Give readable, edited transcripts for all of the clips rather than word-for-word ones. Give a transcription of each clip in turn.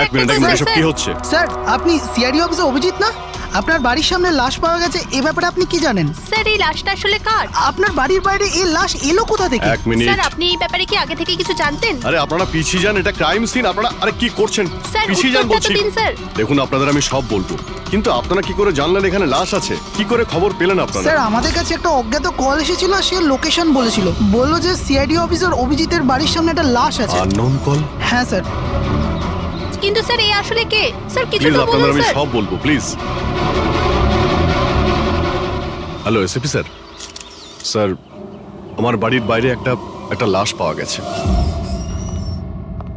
এক মিনিট, এসব কি হচ্ছে? স্যার, আপনি সিআইডি অফিসার অভিজিৎ না? আপনার বাড়ির সামনে লাশ পাওয়া গেছে, এ ব্যাপারে আপনি কি জানেন? স্যার, এই লাশটা আসলে কার? আপনার বাড়ির বাইরে এই লাশ এলো কোথা থেকে? এক মিনিট। স্যার, আপনি এই ব্যাপারে কি আগে থেকে কিছু জানতেন? আরে আপনারা পিছিয়ে যান, এটা ক্রাইম সিন। আপনারা আরে কি করছেন? স্যার, পিছিয়ে যান উত্তরটা তো বলছি। দিন, স্যার। দেখুন, আপনাদের আমি সব বলবো, কিন্তু আপনারা কি করে জানলেন এখানে লাশ আছে? কি করে খবর পেলেন আপনারা? স্যার, আমাদের কাছে একটা অজ্ঞাত কল এসেছিল, সে লোকেশন বলেছিল, বললো যে সিআইডি অফিসার অভিজিতের বাড়ির সামনে একটা লাশ আছে। Unknown call? হ্যাঁ স্যার। কিন্তু স্যার, এই আসলে কে? স্যার, কিছু প্লিজ তো আপনাদের বলুন, আমি স্যার। সব বলবো, please. Hello SP sir. Sir, আমার বাড়ির বাইরে একটা লাশ পাওয়া গেছে।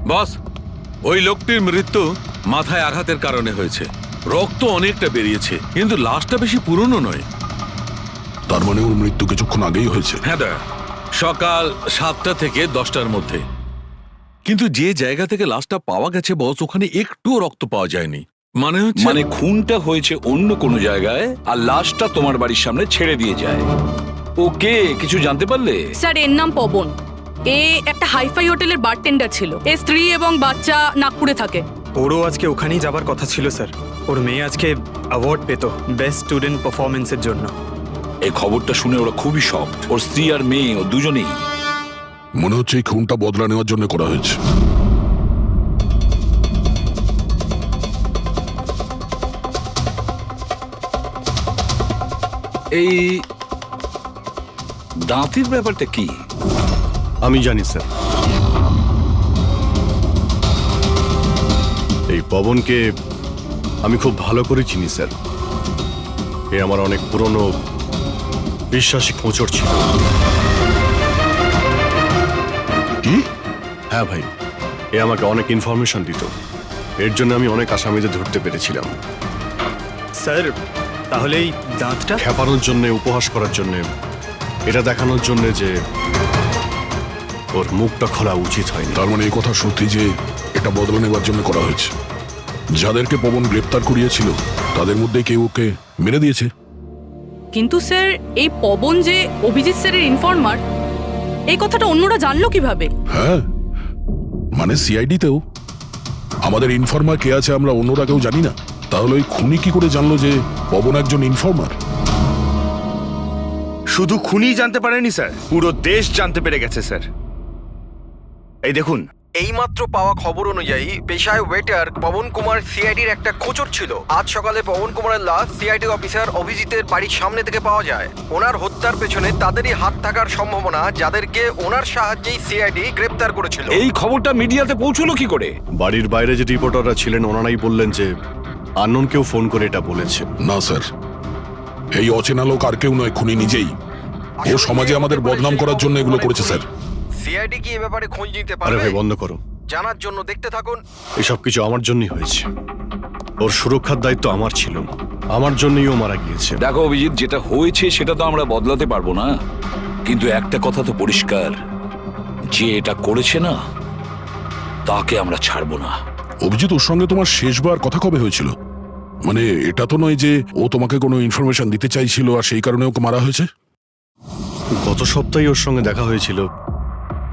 বস, ওই লোকটির মৃত্যু মাথায় আঘাতের কারণে হয়েছে। রক্ত অনেকটা বেরিয়েছে, কিন্তু লাশটা বেশি পুরনো নয়। তার মানে ওর মৃত্যু কিছুক্ষণ আগেই হয়েছে? হ্যাঁ দা, সকাল 7টা থেকে 10টার মধ্যে। কিন্তু যে জায়গা থেকে লাশটা পাওয়া গেছে বস, ওখানে একটুও রক্ত পাওয়া যায়নি। মানে খুনটা হয়েছে অন্য কোনো জায়গায় আর লাশটা তোমার বাড়ির সামনে ছেড়ে দিয়ে যায়। ওকে কিছু জানতে পারলে? স্যার, এর নাম পবন। এ একটা হাইফাই হোটেলের বারটেন্ডার ছিল। এর স্ত্রী এবং বাচ্চা নাগপুরে থাকে। ওরও আজকে ওখানেই যাবার কথা ছিল স্যার। ওর মেয়ে আজকে অ্যাওয়ার্ড পেত বেস্ট স্টুডেন্ট পারফরমেন্সের জন্য। এই খবরটা শুনে ওরা খুবই শকড। ওর স্ত্রী আর মেয়ে ও দুজনেই। মনে হচ্ছে এই খুনটা বদলা নেওয়ার জন্য করা হয়েছে। এই দাঁতের ব্যাপারটা কি? আমি জানি স্যার। এই পবনকে আমি খুব ভালো করে চিনি স্যার। এ আমার অনেক পুরনো বিশ্বাসী খোঁচর ছিল। কি? হ্যাঁ ভাই, এ আমাকে অনেক ইনফরমেশন দিত। এর জন্য আমি অনেক আসামিদের ধরতে পেরেছিলাম। স্যার, তাহলে এই দাঁতটা? খেপানোর জন্য, উপহাস করার জন্য, এটা দেখানোর জন্য যে ওর মুখটা খোলা উচিত হয়নি। তার মানে এই কথা সত্যি যে এটা বদলা নেওয়ার জন্য করা হয়েছে। যাদেরকে পবন গ্রেপ্তার করিয়েছিল তাদের মধ্যে কেউ ওকে মেরে দিয়েছে। কিন্তু স্যার, এই পবন যে অভিজিৎ স্যারের ইনফরমার, এই কথাটা অন্যরা জানলো কিভাবে? হ্যাঁ, মানে সিআইডিতেও আমাদের ইনফরমার কে আছে আমরা অন্যরা কেউ জানি না। তাহলে ওই খুনি কি করে জানলো যে পবন একজন ইনফরমার? শুধু খুনি জানতে পারেনি স্যার, পুরো দেশ জানতে পেরে গেছে স্যার। এই দেখুন, এইমাত্র পাওয়া খবর অনুযায়ী পেশায় ওয়েটার পবন কুমার সিআইডির একটা খোঁচর ছিল। আজ সকালে পবন কুমারের লাশ সিআইডি অফিসার অভিজিতের বাড়ির সামনে থেকে পাওয়া যায়। ওনার হত্যার পেছনে তাদেরই হাত থাকার সম্ভাবনা, যাদেরকে ওনার সাহায্যেই সিআইডি গ্রেপ্তার করেছিল। এই খবরটা মিডিয়াতে পৌঁছলো কি করে? বাড়ির বাইরে যে রিপোর্টাররা ছিলেন ওনারাই বললেন যে আননোন কেউ ফোন করে এটা বলেছে। না স্যার, এই অচেনা লোক আর কেউ নয়, খুনি নিজেই। ও সমাজে আমাদের বদনাম করার জন্য এগুলো করেছে স্যার। সিআইডি কি এ ব্যাপারে খোঁজ নিতে আরে পারবে? ভাই বন্ধ করো, জানার জন্য দেখতে থাকুন। এসব কিছু আমার জন্যই হয়েছে। ওর সুরক্ষার দায়িত্ব আমার ছিল, আমার জন্যই ও মারা গিয়েছে। দেখো অভিজিৎ, যেটা হয়েছে সেটা তো আমরা বদলাতে পারবো না, কিন্তু একটা কথা তো পরিষ্কার, যে এটা করেছে না তাকে আমরা ছাড়বো না। অভিজিৎ, ওর সঙ্গে তোমার শেষবার কথা কবে হয়েছিল? মানে এটা তো নয় যে ও তোমাকে কোনো ইনফরমেশন দিতে চাইছিল আর সেই কারণে ওকে মারা হয়েছে? গত সপ্তাহে ওর সঙ্গে দেখা হয়েছিল,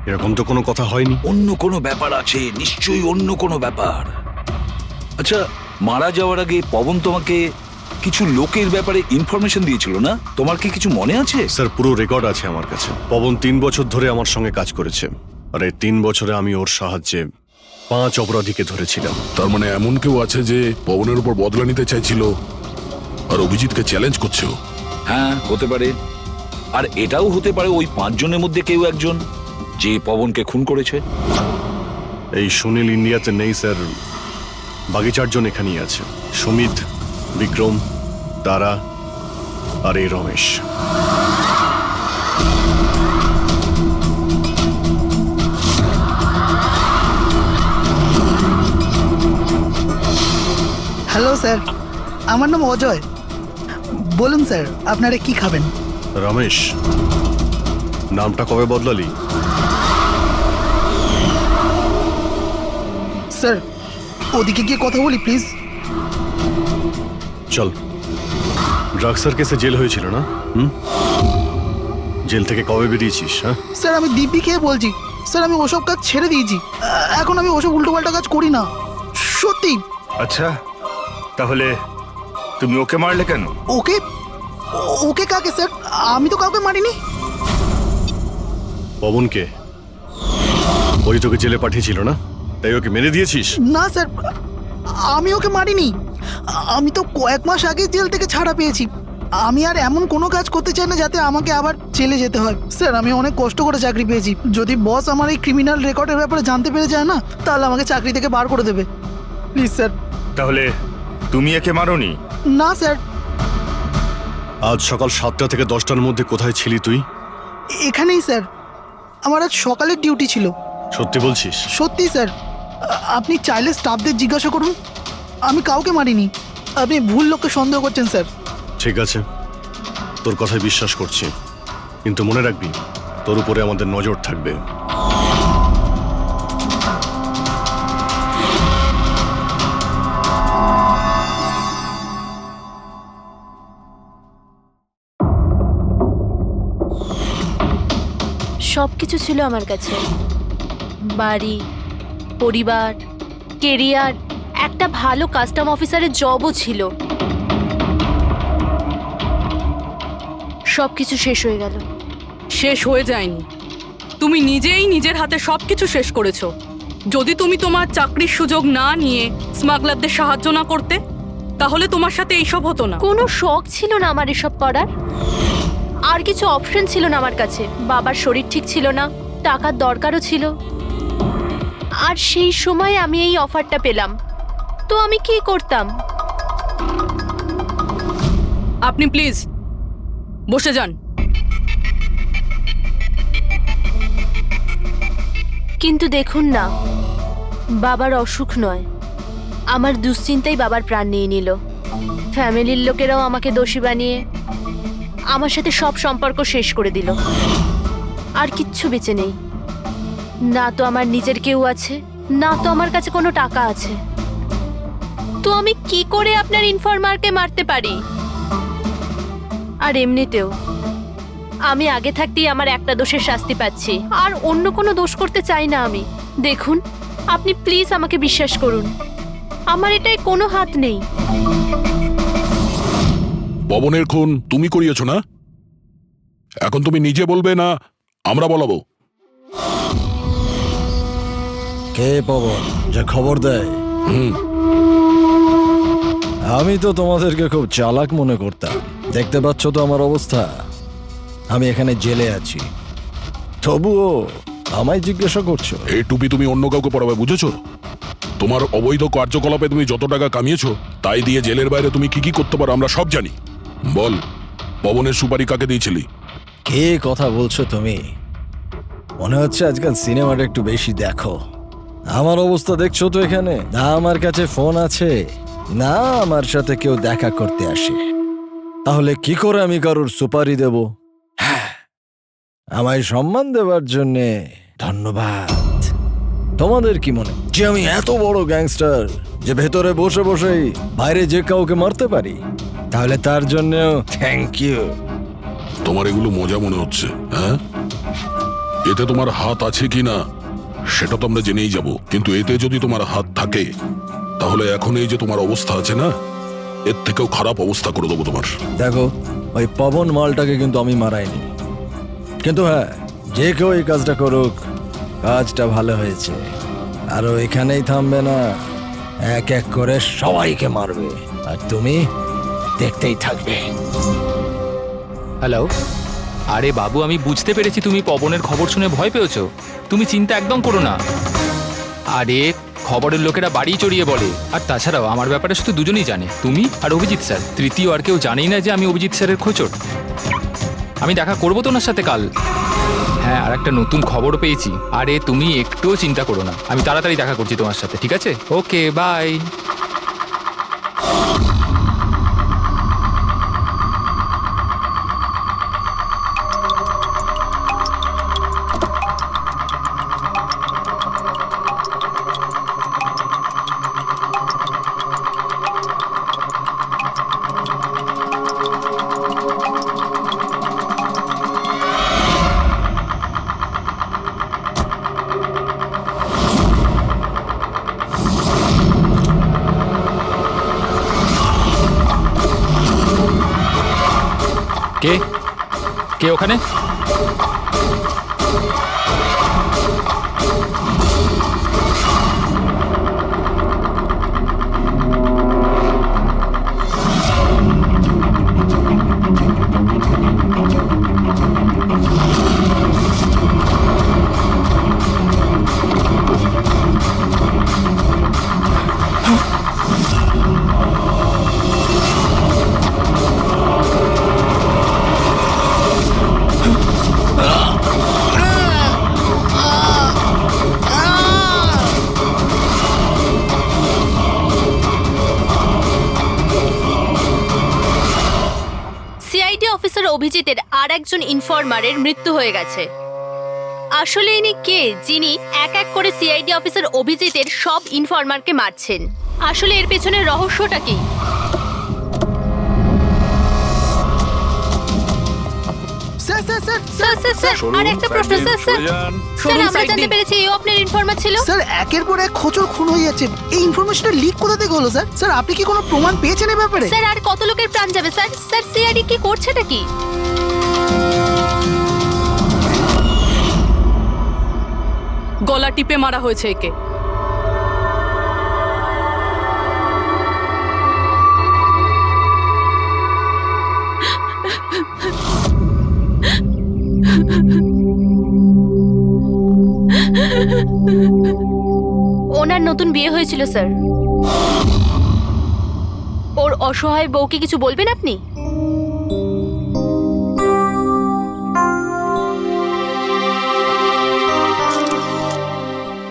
এরকম তো কোনো কথা হয়নি। অন্য কোনো ব্যাপার আছে, নিশ্চয়ই অন্য কোনো ব্যাপার। আচ্ছা, মারা যাওয়ার আগে পবন তোমাকে কিছু লোকের ব্যাপারে ইনফরমেশন দিয়েছিল না? তোমার কি কিছু মনে আছে? স্যার, পুরো রেকর্ড আছে আমার কাছে। পবন 3 বছর ধরে আমার সঙ্গে কাজ করেছে, আর এই 3 বছরে আমি ওর সাহায্যে 5 অপরাধীকে ধরেছিলাম। তার মানে এমন কেউ আছে যে পবনের উপর বদলা নিতে চাইছিল আর অভিজিৎকে চ্যালেঞ্জ করছে? হ্যাঁ, হতে পারে। আর এটাও হতে পারে ওই 5 জনের মধ্যে কেউ একজন যে পবনকে খুন করেছে। এই সুনীল ইন্ডিয়াতে নেই স্যার, বাকি 4 জন এখানেই আছে, সুমিত, বিক্রম, তারা আর এই রমেশ। হ্যালো স্যার, আমার নাম অজয়। বলুন স্যার, আপনারা কি খাবেন? রমেশ, নামটা কবে বদলালি? স্যার, ওদিকে গিয়ে কথা বলি প্লিজ। চল। ড্রাগসের কেসে জেল হয়েছিল না? জেল থেকে কবে বেরিয়েছিস? হ্যাঁ, স্যার আমি দিব্যি খেয়ে বলছি, স্যার আমি ওসব কাজ ছেড়ে দিয়েছি। এখন আমি ওসব উল্টোপাল্টা কাজ করি না, সত্যি। আচ্ছা, তাহলে তুমি ওকে মারলে কেন? ওকে? ওকে কাকে স্যার? আমি তো কাউকে মারিনি। পবনকে? ওই তোকে জেলে পাঠিয়েছিল না, তাই ওকে মেরে দিয়েছিস? না স্যার, আমি ওকে মারিনি। আমি তো কয়েক মাস আগে জেল থেকে ছাড়া পেয়েছি। আমি আর এমন কোনো কাজ করতে চাই না যাতে আমাকে আবার জেলে যেতে হয়। স্যার আমি অনেক কষ্ট করে চাকরি পেয়েছি। যদি বস আমার এই ক্রিমিনাল রেকর্ডের ব্যাপারে জানতে পেরে যায় না, তাহলে আমাকে চাকরি থেকে বার করে দেবে। Please sir. তাহলে তুমি একে মারোনি? না স্যার। আজ সকাল 7টা থেকে 10টার মধ্যে কোথায় ছিলি তুই? এখানেই স্যার, আমার আজ সকালের ডিউটি ছিল। সত্যি বলছিস? সত্যি স্যার, আপনি চাইলে স্টাফদের জিজ্ঞাসা করুন, আমি কাউকে মারিনি। আপনি ভুল লোককে সন্দেহ করছেন স্যার। ঠিক আছে, তোর কথায় বিশ্বাস করছি, কিন্তু মনে রাখবি তোর উপরে আমাদের নজর থাকবে। সব কিছু ছিল আমার কাছে, বাড়ি, পরিবার, কেরিয়ার, একটা ভালো কাস্টম অফিসারের জবও ছিল। সব কিছু শেষ হয়ে গেল। শেষ হয়ে যায়নি, তুমি নিজেই নিজের হাতে সবকিছু শেষ করেছো। যদি তুমি তোমার চাকরির সুযোগ না নিয়ে স্মাগলারদের সাহায্য না করতে, তাহলে তোমার সাথে এইসব হতো না। কোনো শখ ছিল না আমার এসব করার, আর কিছু অপশন ছিল না আমার কাছে। বাবার শরীর ঠিক ছিল না, টাকার দরকারও ছিল, আর সেই সময় আমি এই অফারটা পেলাম, তো আমি কি করতাম? আপনি প্লিজ বসে যান। কিন্তু দেখুন না, বাবার অসুখ নয়, আমার দুশ্চিন্তাই বাবার প্রাণ নিয়ে নিল। ফ্যামিলির লোকেরাও আমাকে দোষী বানিয়ে আমার সাথে সব সম্পর্ক শেষ করে দিল। আর কিচ্ছু বেঁচে নেই, না তো আমার নিজের কেউ আছে, না তো আমার কাছে কোনো টাকা আছে। তো আমি কি করে আপনার ইনফরমারকে মারতে পারি? আর এমনিতেও আমি আগে থাকতেই আমার একটা দোষের শাস্তি পাচ্ছি, আর অন্য কোনো দোষ করতে চাই না আমি। দেখুন, আপনি প্লিজ আমাকে বিশ্বাস করুন, আমার এটায় কোনো হাত নেই। পবনের খুন তুমি করিয়েছো না? এখন তুমি নিজে বলবে না আমরা বলাবো? কে পবন যে খবর দেয়? আমি তো তোমাদেরকে খুব চালাক মনে করতাম। দেখতে পাচ্ছ তো আমার অবস্থা, আমি এখানে জেলে আছি, তবুও আমায় জিজ্ঞাসা করছো? এই টুপি তুমি অন্য কাউকে পরাবে, বুঝেছো? তোমার অবৈধ কার্যকলাপে তুমি যত টাকা কামিয়েছো তাই দিয়ে জেলের বাইরে তুমি কি কি করতে পারো আমরা সব জানি। বল, পবনের সুপারি কাকে দিয়েছিলি? কে কথা বলছো তুমি? মনে হচ্ছে আজকাল সিনেমাটা একটু বেশি দেখো। আমার অবস্থা দেখছো তো এখানে, না আমার কাছে ফোন আছে, না আমার সাথে কেউ দেখা করতে আসে। তাহলে কি করে আমি কারোর সুপারি দেব? আমায় সম্মান দেওয়ার জন্যে ধন্যবাদ। তোমাদের কি মনে যে আমি এত বড় গ্যাংস্টার যে ভেতরে বসে বসেই বাইরে যে কাউকে মারতে পারি? তাহলে তার জন্যও থ্যাংক ইউ। তোমার এগুলো মজা মনে হচ্ছে, হ্যাঁ? এতে তোমার হাত আছে কি না সেটা তো আমরা জেনেই যাব, কিন্তু এতে যদি তোমার হাত থাকে তাহলে এখন এই যে তোমার অবস্থা আছে না, এর থেকেও খারাপ অবস্থা করে দেবো তোমার। দেখো, ওই পবন মালটাকে কিন্তু আমি মারাইনি, কিন্তু হ্যাঁ, যে কেউ এই কাজটা করুক, কাজটা ভালো হয়েছে। আরো এখানেই থামবে না, এক এক করে সবাইকে মারবে, আর তুমি দেখতেই থাকবে। হ্যালো, আরে বাবু, আমি বুঝতে পেরেছি তুমি পবনের খবর শুনে ভয় পেয়েছো। তুমি চিন্তা একদম করো না। আরে খবরের লোকেরা বাড়ি চড়িয়ে বলে। আর তাছাড়াও আমার ব্যাপারে শুধু দুজনেই জানে, তুমি আর অভিজিৎ স্যার। তৃতীয় আর কেউ জানেই না যে আমি অভিজিৎ স্যারের খোঁচর। আমি দেখা করবো তো ওনার সাথে কাল। হ্যাঁ, আর একটা নতুন খবরও পেয়েছি। আরে তুমি একটুও চিন্তা করো না, আমি তাড়াতাড়ি দেখা করছি তোমার সাথে, ঠিক আছে? ওকে, বাই। কে কে ওখানে? সিআইডি অফিসার অভিজিতের আর একজন ইনফরমারের মৃত্যু হয়ে গেছে। আসলে ইনি কে, যিনি এক এক করে সিআইডি অফিসার অভিজিতের সব ইনফরমারকে মারছেন? আসলে এর পেছনের রহস্যটা কি? স্যার স্যার স্যার স্যার আর একটা প্রশ্ন স্যার। স্যার আমরা জানতে পেরেছি এও আপনার ইনফরমার ছিল। স্যার একের পর এক খোঁচর খুন হয়ে যাচ্ছে। এই ইনফরমেশনটা লিক কোথা থেকে হলো স্যার? স্যার আপনি কি কোনো প্রমাণ পেয়েছেন এই ব্যাপারে? স্যার আর কত লোকের প্রাণ যাবে স্যার? স্যার সিআইডি কি করছেটা কি? গলা টিপে মারা হয়েছে একে। ওনার নতুন বিয়ে হয়েছিল স্যার। ওর অসহায় বউকে কিছু বলবেন আপনি?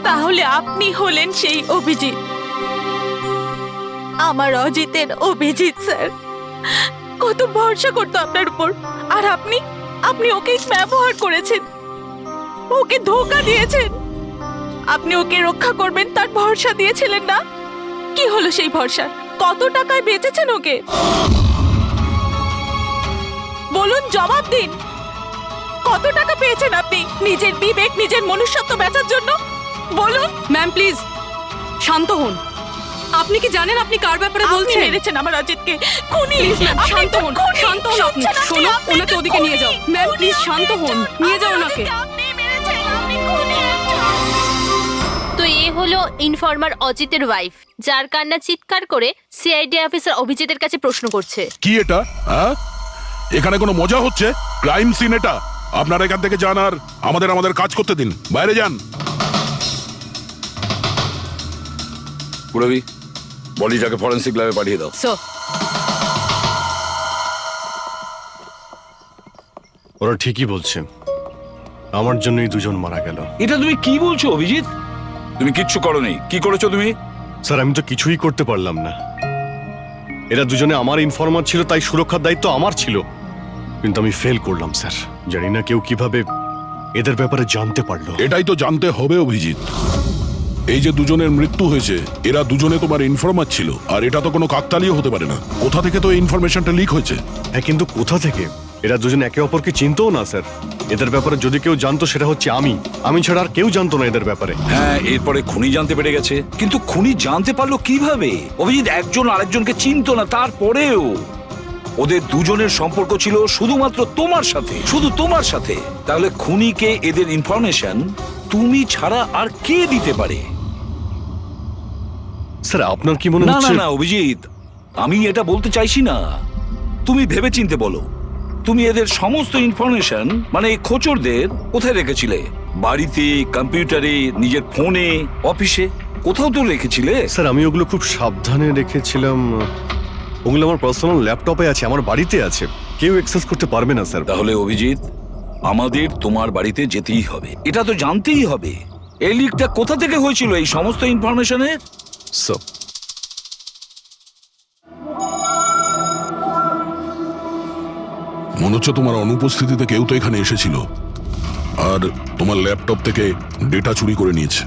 তাহলে আপনি হলেন সেই অভিজিৎ, আমার অজিতের অভিজিৎ স্যার। কত ভরসা করতো আপনার উপর, আর আপনি ওকে ব্যবহার করেছেন, ওকে ধোঁকা দিয়েছেন। আপনি ওকে রক্ষা করবেন তার ভরসা দিয়েছিলেন না? কি হলো সেই ভরসা? কত টাকায় বেচেছেন ওকে? বলুন, জবাব দিন। কত টাকা পেয়েছেন আপনি নিজের বিবেক, নিজের মনুষ্যত্ব বেচার জন্য? বলুন। ম্যাম প্লিজ শান্ত হন। আপনি কি জানেন আপনি কার ব্যাপারে বলছেন? মেরেছেন আমার অজিতকে, খুনি। প্লিজ ম্যাম শান্ত হন, শান্ত হন আপনি। শোনো, ওনাকে ওদিকে নিয়ে যাও। ম্যাম প্লিজ শান্ত হন, নিয়ে যাও ওনাকে। তো এ হলো ইনফরমার অজিতের ওয়াইফ, যার কান্না চিৎকার করে সিআইডি অফিসার অভিজিতের কাছে প্রশ্ন করছে। কি এটা? হ্যাঁ, এখানে কোনো মজা হচ্ছে? ক্রাইম সিন এটা। আপনারা এখান থেকে যান আর আমাদের কাজ করতে দিন। বাইরে যান। পুরবি, বডিটাকে ফরেন্সিক ল্যাবে পাঠিয়ে দাও। স্যার ওরা ঠিকই বলছে, আমার জন্যই দুজন মারা গেল। এটা তুমি কি বলছো অভিজিৎ? তুমি কিচ্ছু করোনি। কি করেছো তুমি? স্যার আমি তো কিছুই করতে পারলাম না। এরা দুজনে আমার ইনফরমার ছিল, তাই সুরক্ষার দায়িত্ব আমার ছিল। কিন্তু আমি ফেল করলাম স্যার। জানি না কেউ কিভাবে এদের ব্যাপারে জানতে পারলো। এটাই তো জানতে হবে অভিজিৎ। এই যে দুজনের মৃত্যু হয়েছে, এরা দুজনে তোমার ইনফরমার ছিল, আর এটা তো কোনো কাকতালীয় হতে পারে না। কোথা থেকে তো ইনফরমেশনটা লিক হয়েছে? হ্যাঁ, কিন্তু কোথা থেকে? এরা দুজন একে অপরকে চিনতও না স্যার। এদের ব্যাপারে যদি কেউ জানতো সেটা হচ্ছে আমি ছাড়া আর কেউ জানতো না এদের ব্যাপারে। হ্যাঁ, এরপরে খুনি জানতে পেরে গেছে। কিন্তু খুনি জানতে পারলো কিভাবে? অভিজিৎ একজন আরেকজনকে চিনতো না, তারপরেও ওদের দুজনের সম্পর্ক ছিল শুধুমাত্র তোমার সাথে, শুধু তোমার সাথে। তাহলে খুনিকে এদের ইনফরমেশন তুমি ছাড়া আর কে দিতে পারে? স্যার আপনার কি মনে না হচ্ছে? না না অভিজিৎ, আমি এটা বলতে চাইছি না। তুমি ভেবেচিন্তে বলো, তুমি এদের সমস্ত ইনফরমেশন মানে খোঁচরদের কোথায় রেখেছিলে? বাড়িতে, কম্পিউটারে, নিজের ফোনে, অফিসে? কোথাও তো রেখেছিলে। স্যার আমি ওগুলো খুব সাবধানে রেখেছিলাম। ওগুলো আমার পার্সোনাল ল্যাপটপে আছে, আমার বাড়িতে আছে, কেউ অ্যাক্সেস করতে পারবে না স্যার। তাহলে অভিজিৎ, আমাদের তোমার বাড়িতে যেতেই হবে, এটা তো জানতেই হবে এই লিকটা কোথা থেকে হয়েছিল, এই সমস্ত ইনফরমেশনের। স্যার মনে হচ্ছে তোমার অনুপস্থিতিতে কেউ তো এখানে এসেছিল আর তোমার ল্যাপটপ থেকে ডেটা চুরি করে নিয়েছে।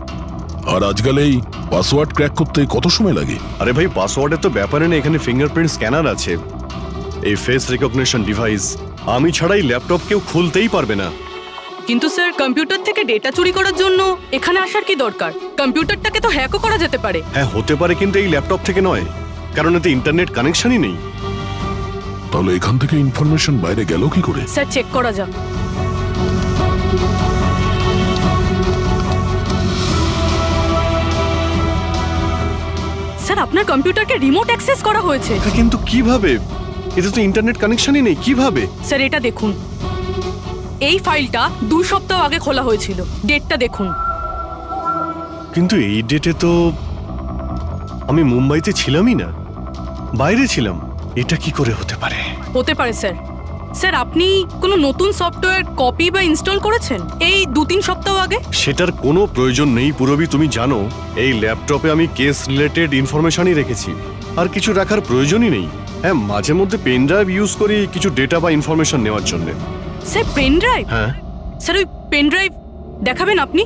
আর আজকাল এই পাসওয়ার্ড ক্র্যাক করতে কত সময় লাগে? আরে ভাই, পাসওয়ার্ডের তো ব্যাপারে না, এখানে ফিঙ্গারপ্রিন্ট স্ক্যানার আছে, এই ফেস রিকগনিশন ডিভাইস, আমি ছাড়াই ল্যাপটপ কেউ খুলতেই পারবে না। কিন্তু স্যার কম্পিউটার থেকে ডেটা চুরি করার জন্য এখানে আসার কি দরকার? কম্পিউটারটাকে তো হ্যাকও করা যেতে পারে। হ্যাঁ হতে পারে, কিন্তু এই ল্যাপটপ থেকে নয়, কারণ এতে ইন্টারনেট কানেকশনই নেই। তাহলে এখান থেকে ইনফরমেশন বাইরে গেল কি করে? স্যার চেক করা যাক। স্যার আপনার কম্পিউটারকে রিমোট অ্যাক্সেস করা হয়েছে। কিন্তু কিভাবে? এতে তো ইন্টারনেট কানেকশনই নেই, কিভাবে? স্যার এটা দেখুন, এই ফাইলটা 2 সপ্তাহ আগে খোলা হয়েছিল, ডেটটা দেখুন। কিন্তু এই ডেটে তো আমি মুম্বাইতে ছিলামই না, বাইরে ছিলাম, এটা কি করে হতে পারে? হতে পারে স্যার। স্যার আপনি কোনো নতুন সফটওয়্যার কপি বা ইনস্টল করেছেন এই 2-3 সপ্তাহ আগে? সেটার কোনো প্রয়োজন নেই পুরবি, তুমি জানো এই ল্যাপটপে আমি কেস রিলেটেড ইনফরমেশনই রেখেছি, আর কিছু রাখার প্রয়োজনই নেই। হ্যাঁ মাঝে মধ্যে পেন ড্রাইভ ইউজ করি কিছু ডেটা বা ইনফরমেশন নেওয়ার জন্য। Sir pen drive? হ্যাঁ স্যার ওই পেন ড্রাইভ দেখাবেন আপনি?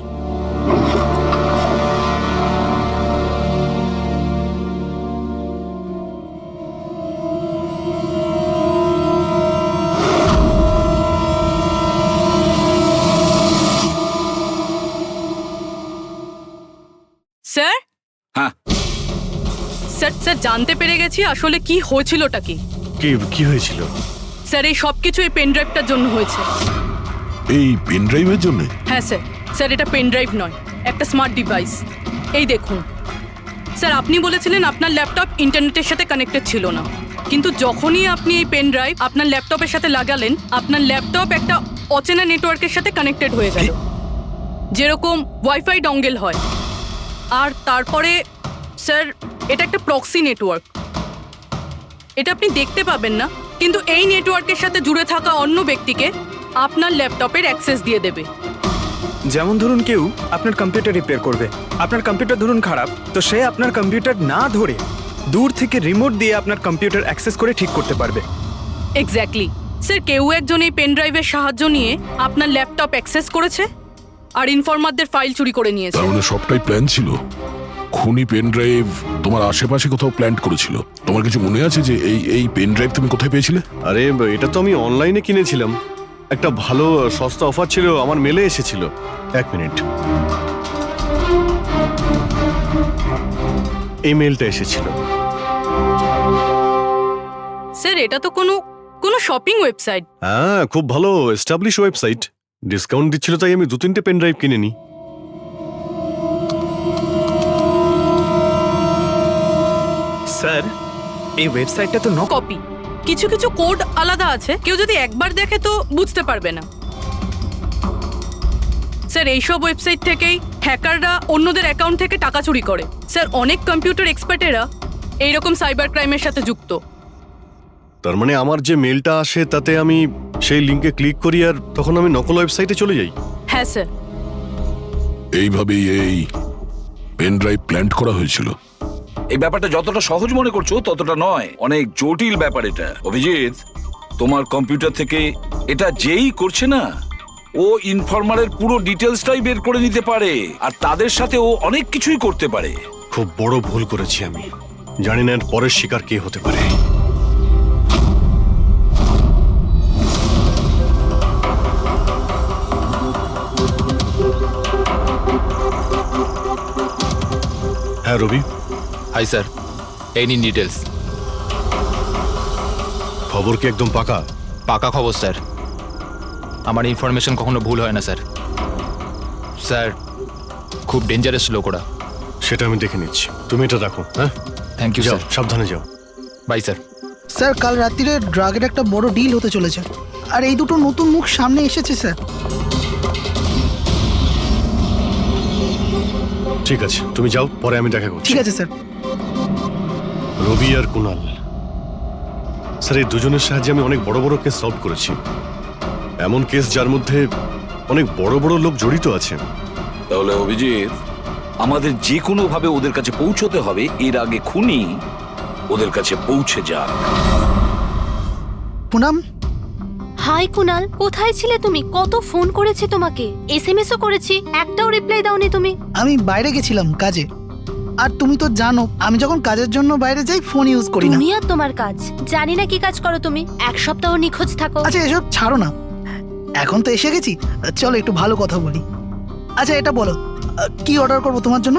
স্যার? হ্যাঁ স্যার স্যার জানতে পেরে গেছি আসলে কি হয়েছিলটা কি। কি হয়েছিল? স্যার এই সব কিছু এই পেন ড্রাইভটার জন্য হয়েছে। এই পেন ড্রাইভের জন্য? হ্যাঁ স্যার। স্যার এটা পেন ড্রাইভ নয়, একটা স্মার্ট ডিভাইস। এই দেখুন স্যার, আপনি বলেছিলেন আপনার ল্যাপটপ ইন্টারনেটের সাথে কানেক্টেড ছিল না, কিন্তু যখনই আপনি এই পেন ড্রাইভ আপনার ল্যাপটপের সাথে লাগালেন, আপনার ল্যাপটপ একটা অচেনা নেটওয়ার্কের সাথে কানেক্টেড হয়ে গেল, যেরকম ওয়াইফাই ডঙ্গেল হয়। আর তারপরে স্যার এটা একটা প্রক্সি নেটওয়ার্ক, এটা আপনি দেখতে পাবেন না, কিন্তু এই নেটওয়ার্কের সাথে জুড়ে থাকা অন্য ব্যক্তিকে আপনার ল্যাপটপের অ্যাক্সেস দিয়ে দেবে। যেমন ধরুন কেউ আপনার কম্পিউটার রিপেয়ার করবে, আপনার কম্পিউটার ধরুন খারাপ, তো সে আপনার কম্পিউটার না ধরে দূর থেকে রিমোট দিয়ে আপনার কম্পিউটার অ্যাক্সেস করে ঠিক করতে পারবে। এক্স্যাক্টলি স্যার, কেউ একজন এই পেন ড্রাইভের সাহায্য নিয়ে আপনার ল্যাপটপ অ্যাক্সেস করেছে আর ইনফরমারদের ফাইল চুরি করে নিয়েছে। তার মানে সবটাই প্ল্যান ছিল। খুনি পেন ড্রাইভ তোমার আশেপাশে কোথাও প্ল্যান করেছিল। তোমার কিছু মনে আছে যে এই পেন ড্রাইভ তুমি কোথায় পেয়েছিলে? আরে এটা তো আমি অনলাইনে কিনেছিলাম, একটা ভালো সস্তা অফার ছিল, আমার মেলে এসেছিল। 1 মিনিট, এই মেলটা এসেছিল। স্যার এটা তো কোনো শপিং ওয়েবসাইট। হ্যাঁ খুব ভালো এস্টাবলিশ ওয়েবসাইট, ডিসকাউন্ট দিচ্ছিল তাই আমি 2-3টে পেন ড্রাইভ কিনে নিই। স্যার এই ওয়েবসাইটটা তো কপি, কিছু কিছু কোড আলাদা আছে, কেউ যদি একবার দেখে তো বুঝতে পারবে না। স্যার এইসব ওয়েবসাইট থেকেই হ্যাকাররা অন্যদের অ্যাকাউন্ট থেকে টাকা চুরি করে। স্যার অনেক কম্পিউটার এক্সপার্টেরা এইরকম সাইবার ক্রাইমের সাথে যুক্ত। তার মানে আমার যে মেলটা আসে তাতে আমি সেই লিঙ্কে ক্লিক করি আর তখন আমি নকল ওয়েবসাইটে চলে যাই। হ্যাঁ স্যার। এইভাবেই এই পেন ড্রাইভ প্ল্যান করা হয়েছিল। এই ব্যাপারটা যতটা সহজ মনে করছো ততটা নয়, অনেক জটিল ব্যাপার এটা। অভিজিৎ, তোমার কম্পিউটার থেকে এটা যেই করছে না, ও ইনফরমারের পুরো ডিটেলসটাই বের করে নিতে পারে, আর তাদের সাথে ও অনেক কিছুই করতে পারে। খুব বড় ভুল করেছি আমি, জানি না এর পরের শিকার কে হতে পারে। হ্যাঁ রবি। হাই স্যার, এই নিন ডিটেলস। খবর কি একদম পাকা? পাকা খবর স্যার, আমার ইনফরমেশন কখনো ভুল হয় না স্যার। স্যার খুব ডেঞ্জারাস লোক ওরা। সেটা আমি দেখে নিচ্ছি, তুমি এটা রাখো। হ্যাঁ থ্যাংক ইউ যাও, স্যার। সাবধানে যাও। By sir. স্যার কাল রাত্রিরে ড্রাগের একটা বড় ডিল হতে চলেছে, আর এই দুটো নতুন মুখ সামনে এসেছে স্যার। ঠিক আছে, তুমি যাও, পরে আমি দেখা করছি। ঠিক আছে স্যার। রবি আর কুনাল, স্যার এই দুজনের সাহায্যে আমি অনেক বড় বড় কেস সলভ করেছি। এমন কেস যার মধ্যে অনেক বড় বড় লোক জড়িত আছে। তাহলে অভিজিৎ, আমাদের যে কোনো ভাবে ওদের কাছে পৌঁছতে হবে, এর আগে খুনি ওদের কাছে পৌঁছে যাক। পুনাম, হাই কুনাল, কোথায় ছিলে তুমি? কত ফোন করেছি তোমাকে, এসএমএসও করেছি, একটাও রিপ্লাই দাওনি তুমি। আমি বাইরে গেছিলাম কাজে, আর তুমি তো জানো আমি যখন কাজের জন্য বাইরে যাই ফোন ইউজ করি না। তুমি আর তোমার কাজ, জানি না কি কাজ করো তুমি, এক সপ্তাহ নিখোঁজ থাকো। আচ্ছা এসব ছাড়ো না, এখন তো এসে গেছি, চলো একটু ভালো কথা বলি। আচ্ছা এটা বলো, কি অর্ডার করবো তোমার জন্য?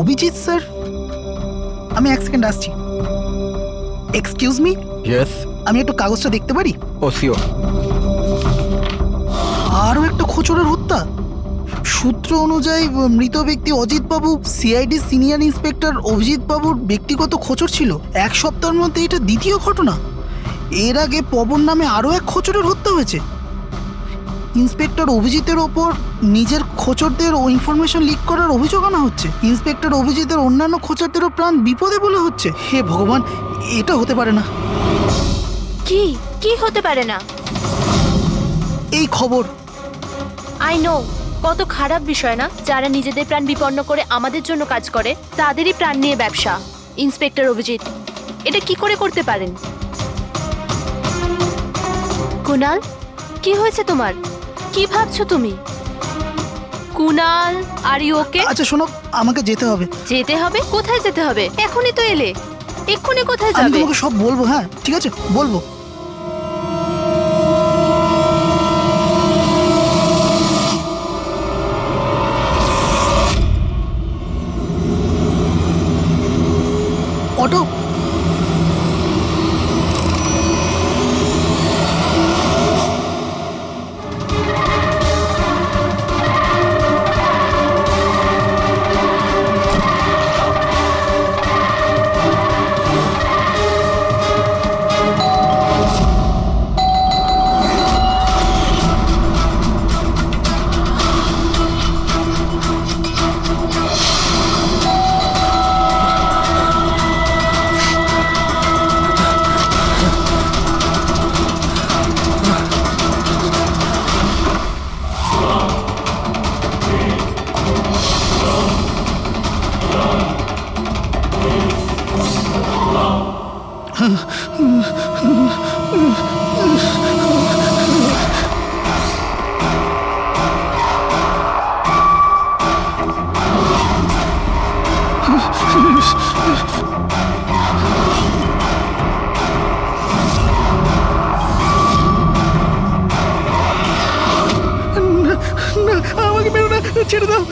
অভিজিৎ স্যার, আমি এক সেকেন্ড আসছি। Excuse me, yes. আমি একটু কাগজটা দেখতে পারি? ও শিওর। আরও একটা খোঁচরের হত্যা। সূত্র অনুযায়ী মৃত ব্যক্তি অজিত বাবু সিআইডি সিনিয়র ইন্সপেক্টর অভিজিৎ বাবুর ব্যক্তিগত খোঁচর ছিল। এক সপ্তাহের মধ্যে এটা দ্বিতীয় ঘটনা। এর আগে পবন নামে আরও এক খোঁচরের হত্যা হয়েছে। ইন্সপেক্টর অভিজিতের ওপর নিজের খোঁচরদের ও ইনফরমেশন লিক করার অভিযোগ আনা হচ্ছে। ইন্সপেক্টর অভিজিতের অন্যান্য খোঁচরদেরও প্রাণ বিপদে বলে হচ্ছে। হে ভগবান, এটা হতে পারে না। কি কি হতে পারে না? এই খবর। আই নো, কত খারাপ বিষয় না? যারা নিজেদের প্রাণ বিপন্ন করে আমাদের জন্য কাজ করে, তাদেরই প্রাণ নিয়ে ব্যবসা। ইন্সপেক্টর অভিজিৎ এটা কি করে করতে পারেন? কুনাল, কি হয়েছে তোমার? কি ভাবছো তুমি? Kunal, are you okay? আচ্ছা শোনো, আমাকে যেতে হবে। যেতে হবে? কোথায় যেতে হবে? এখনই তো এলে, এক্ষুনি কোথায় আমি যাবে? তোমাকে সব বলবো। হ্যাঁ ঠিক আছে, বলবো। অটো, আমাকে মেরো না, ছেড়ে দাও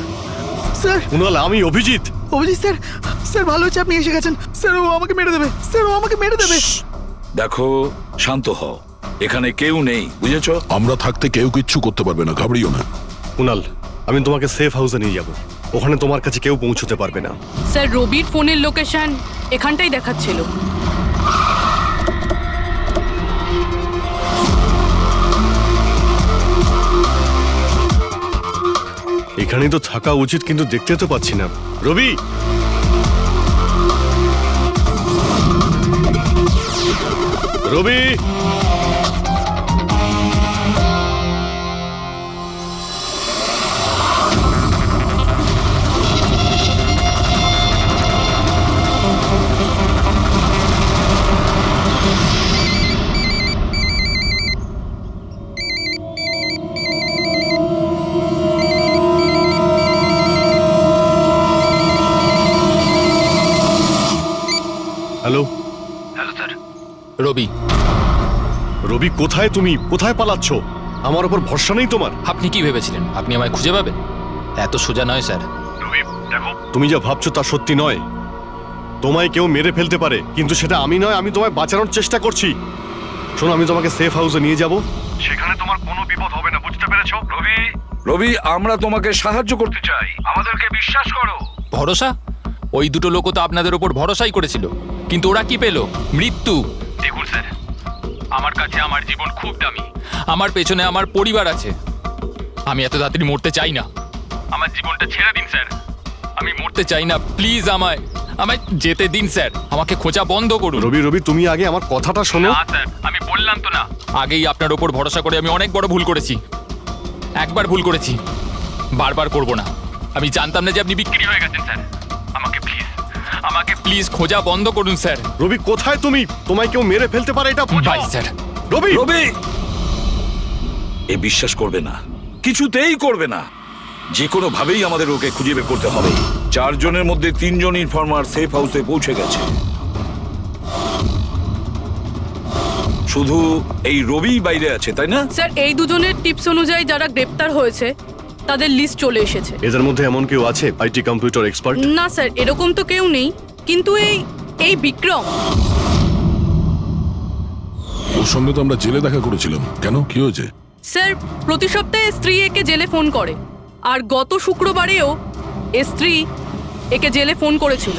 স্যার। কুনাল, আমি অভিজিৎ। অভিজিৎ স্যার, স্যার ভালো হচ্ছে আপনি এসে গেছেন। স্যার ও আমাকে মেরে দেবে, স্যার ও আমাকে মেরে দেবে। দেখো, শান্ত হও, এখানে কেউ নেই, বুঝেছো? আমরা থাকতে কেউ কিচ্ছু করতে পারবে না, ঘাবড়িও না। কুনাল, আমি তোমাকে সেফ হাউসে নিয়ে যাব। ওখানে তোমার কাছে কেউ পৌঁছতে পারবে না। স্যার, রবির ফোনের লোকেশন এখানটাই দেখাচ্ছিল। এখানেই তো থাকা উচিত, কিন্তু দেখতে তো পাচ্ছি না। রবি, রবি, হ্যালো। রবি, রবি কোথায়? তুমি কোথায় পালাচ্ছ? আমার উপর ভরসা নেই তোমার? আপনি কি ভেবেছিলেন আপনি আমায় খুঁজে পাবেন? এত সোজা নয় স্যার। তুমি যা ভাবছো তা সত্যি নয়। তোমায় কেউ মেরে ফেলতে পারে, কিন্তু সেটা আমি নয়। আমি তোমায় বাঁচানোর চেষ্টা করছি। শোনো, আমি তোমাকে সেফ হাউসে নিয়ে যাব, সেখানে তোমার কোনো বিপদ হবে না, বুঝতে পেরেছো? রবি, রবি, আমরা তোমাকে সাহায্য করতে চাই, আমাদেরকে বিশ্বাস করো। ভরসা? ওই দুটো লোকও তো আপনাদের ওপর ভরসাই করেছিল, কিন্তু ওরা কি পেল? মৃত্যু। দেখুন স্যার, আমার কাছে আমার জীবন খুব দামি। আমার পেছনে আমার পরিবার আছে। আমি এত তাড়াতাড়ি মরতে চাই না। আমার জীবনটা ছেড়ে দিন স্যার। আমি মরতে চাই না, প্লিজ আমায় যেতে দিন স্যার। আমাকে খোঁজা বন্ধ করুন। রবি তুমি আগে আমার কথাটা শোনো। না স্যার, আমি বললাম তো না, আগেই আপনার ওপর ভরসা করে আমি অনেক বড় ভুল করেছি। একবার ভুল করেছি, বারবার করব না। আমি জানতাম না যে আপনি বিক্রি হয়ে গেছেন স্যার। আমাকে প্লিজ খোঁজা বন্ধ করুন স্যার। রবি কোথায় তুমি? তোমায় কেউ মেরে ফেলতে পারে এটা বুঝো। By sir. রবি রবি এ বিশ্বাস করবে না, কিছুতেই করবে না। যে কোনো ভাবেই আমাদের ওকে খুঁজে বের করতে হবে। 4 জনের মধ্যে 3 জন ইনফর্মার সেফ হাউসে পৌঁছে গেছে। শুধু এই রবি বাইরে আছে, তাই না? স্যার, এই দুজনের টিপস অনুযায়ী যারা গ্রেপ্তার হয়েছে তাদের লিস্ট চলে এসেছে। এদের মধ্যে এমন কেউ আছে আইটি কম্পিউটার এক্সপার্ট? না স্যার, এরকম তো কেউ নেই, কিন্তু এই বিক্রম। ওর সঙ্গে তো আমরা জেলে দেখা করেছিলাম, কেন কি হয়েছে? স্যার, প্রতি সপ্তাহে স্ত্রী একে জেলে ফোন করে, আর গত শুক্রবারেও স্ত্রী একে জেলে ফোন করেছিল।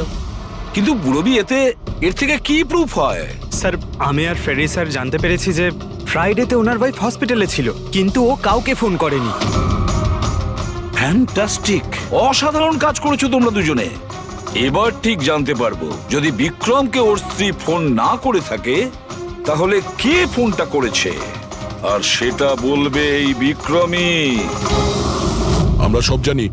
কিন্তু রবি এর থেকে কি প্রুফ হয়? স্যার, আমি আর ফেরি স্যার জানতে পেরেছি যে ফ্রাইডেতে ওনার ওয়াইফ হসপিটালে ছিল, কিন্তু ও কাউকে ফোন করেনি। ফ্যান্টাস্টিক, অসাধারণ কাজ করেছো তোমরা দুজনে। এবার ঠিক জানতে পারবো, যদি বিক্রমকে ওর স্ত্রী ফোন না করে থাকে তাহলে কে ফোনটা করেছে, আর সেটা বলবে এই বিক্রমই। আমরা সব জানি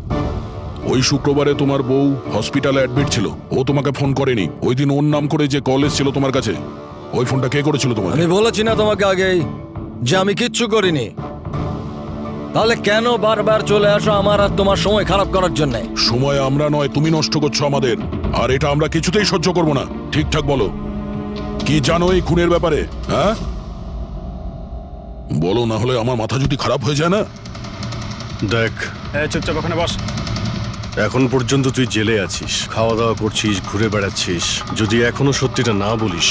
ওই শুক্রবারে তোমার বউ হসপিটালে অ্যাডমিট ছিল, ও তোমাকে ফোন করেনি। ওই দিন ওর নাম করে যে কল এসেছিল তোমার কাছে, ওই ফোনটা কে করেছিল তোমাকে? আমি বলেছি না তোমাকে আগেই যে আমি কিচ্ছু করিনি? তাহলে কেন বারবার চলে আসো আমার আর তোমার সময় খারাপ করার জন্য? সময় আমরা নয়, তুমি নষ্ট করছো আমাদের, আর এটা আমরা কিছুতেই সহ্য করবো না। ঠিকঠাক বলো, কি জানো এই খুনের ব্যাপারে? হ্যাঁ বলো, না হলে আমার মাথা যদি খারাপ হয়ে যায় না। দেখ, চুপচাপ ওখানে বস। এখন পর্যন্ত তুই জেলে আছিস, খাওয়া দাওয়া করছিস, ঘুরে বেড়াচ্ছিস। যদি এখনো সত্যিটা না বলিস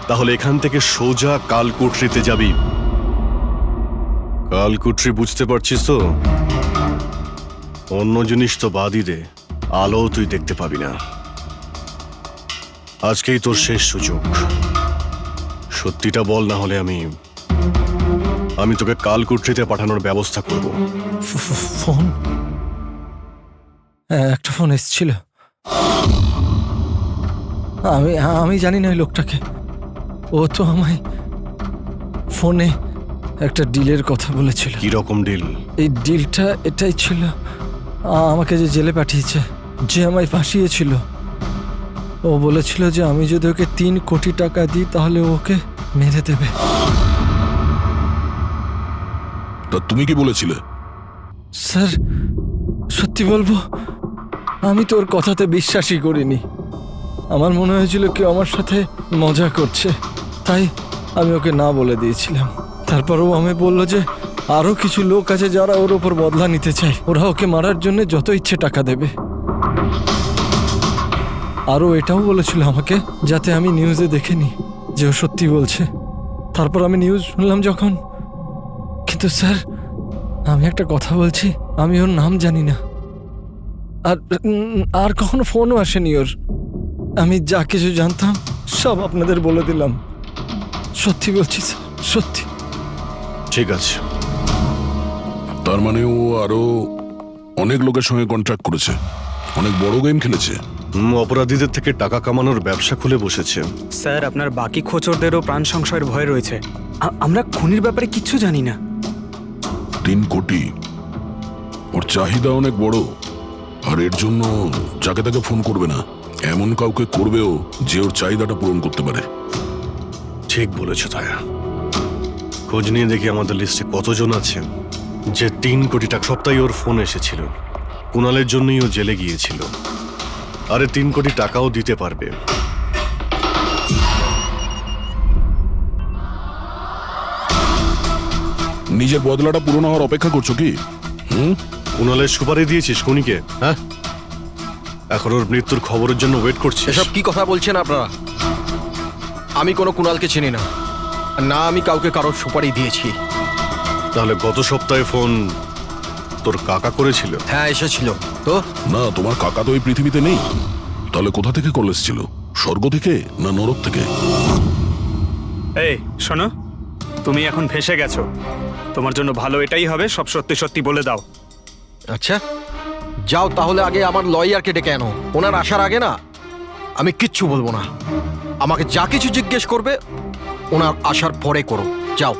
তাহলে এখান থেকে সোজা কালকুটরিতে যাবি। কালকুটরি বুঝতে পারছিস তো? অন্য জিনিস তো বাদই দে, আলো তুই দেখতে পাবি না। আজকেই তোর শেষ সুযোগ। সত্যিটা বল, না হলে আমি তোকে কালকুটরিতে পাঠানোর ব্যবস্থা করব। ফোন, একটা ফোন এসেছিল। আমি জানি না ওই লোকটাকে। ও তো আমায় ফোনে একটা ডিলের কথা বলেছিল। কি রকম ডিল? এই ডিলটা এটাই ছিল, আমাকে যে জেলে পাঠিয়েছে, যে আমায় ফাঁসিয়েছিল, ও বলেছিল যে আমি যদি ওকে 3 কোটি টাকা দিই তাহলে ওকে মেরে দেবে। তা তুমি কি বলেছিলে? স্যার, সত্যি বলবো, আমি তোর কথাতে বিশ্বাসই করিনি। আমার মনে হয়েছিল কেউ আমার সাথে মজা করছে, তাই আমি ওকে না বলে দিয়েছিলাম। তারপরও আমি বললো যে আরো কিছু লোক আছে যারা ওর ওপর বদলা নিতে চায়, ওরা ওকে মারার জন্য যত ইচ্ছে টাকা দেবে। আরও এটাও বলেছিল আমাকে যাতে আমি নিউজে দেখেনি যে ও সত্যি বলছে। তারপর আমি নিউজ শুনলাম যখন। কিন্তু স্যার, আমি একটা কথা বলছি, আমি ওর নাম জানি না, আর কখনো ফোনও আসেনি ওর। আমি যা কিছু জানতাম সব আপনাদের বলে দিলাম। সত্যি বলছি স্যার, সত্যি। ঠিক আছে। তার মানে ও আরো অনেক লোকের সঙ্গে কন্ট্রাক্ট করেছে, অনেক বড় গেম খেলেছে। অপরাধীদের থেকে টাকা কামানোর ব্যবসা খুলে বসেছে। স্যার, আপনার বাকি খোঁচরদেরও প্রাণ সংশয়ের ভয় রয়েছে। আমরা খুনির ব্যাপারে কিচ্ছু জানি না। 3 কোটি, ওর চাহিদা অনেক বড়, আর এর জন্য যাকে তাকে ফোন করবে না, এমন কাউকে করবেও যে ওর চাহিদাটা পূরণ করতে পারে। ঠিক বলেছ তায়া। খোঁজ নিয়ে দেখি আমাদের লিস্টে কতজন আছে যে 3 কোটি টাকা। সপ্তাহে ওর ফোন এসেছিল, কুণালের জন্যই ও জেলে গিয়েছিল। আরে 3 কোটি টাকাও দিতে পারবে। নিজের বদলাটা পূরণ হওয়ার অপেক্ষা করছো কি? কুণালের সুপারি দিয়েছিস খুনিকে? হ্যাঁ, এখন ওর মৃত্যুর খবরের জন্য ওয়েট করছিস? এসব কি কথা বলছেন আপনারা? আমি কোনো কুণালকে চিনি না, না আমি কাউকে কারোর সুপারি দিয়েছি। তাহলে গত সপ্তাহে ফোন তোর কাকা করেছিল? হ্যাঁ, এসেছিল তো। না, তোমার কাকা তো এই পৃথিবীতে নেই। তাহলে কোথা থেকে কল এসেছিল? স্বর্গ থেকে না নরক থেকে? এই শোনো, তুমি এখন ফেঁসে গেছো। তোমার জন্য ভালো এটাই হবে সব সত্যি সত্যি বলে দাও। আচ্ছা যাও তাহলে আগে আমার লয়ারকে ডেকে আনো। ওনার আসার আগে না আমি কিচ্ছু বলবো না। আমাকে যা কিছু জিজ্ঞেস করবে ওনার আসার পরে করো। যাও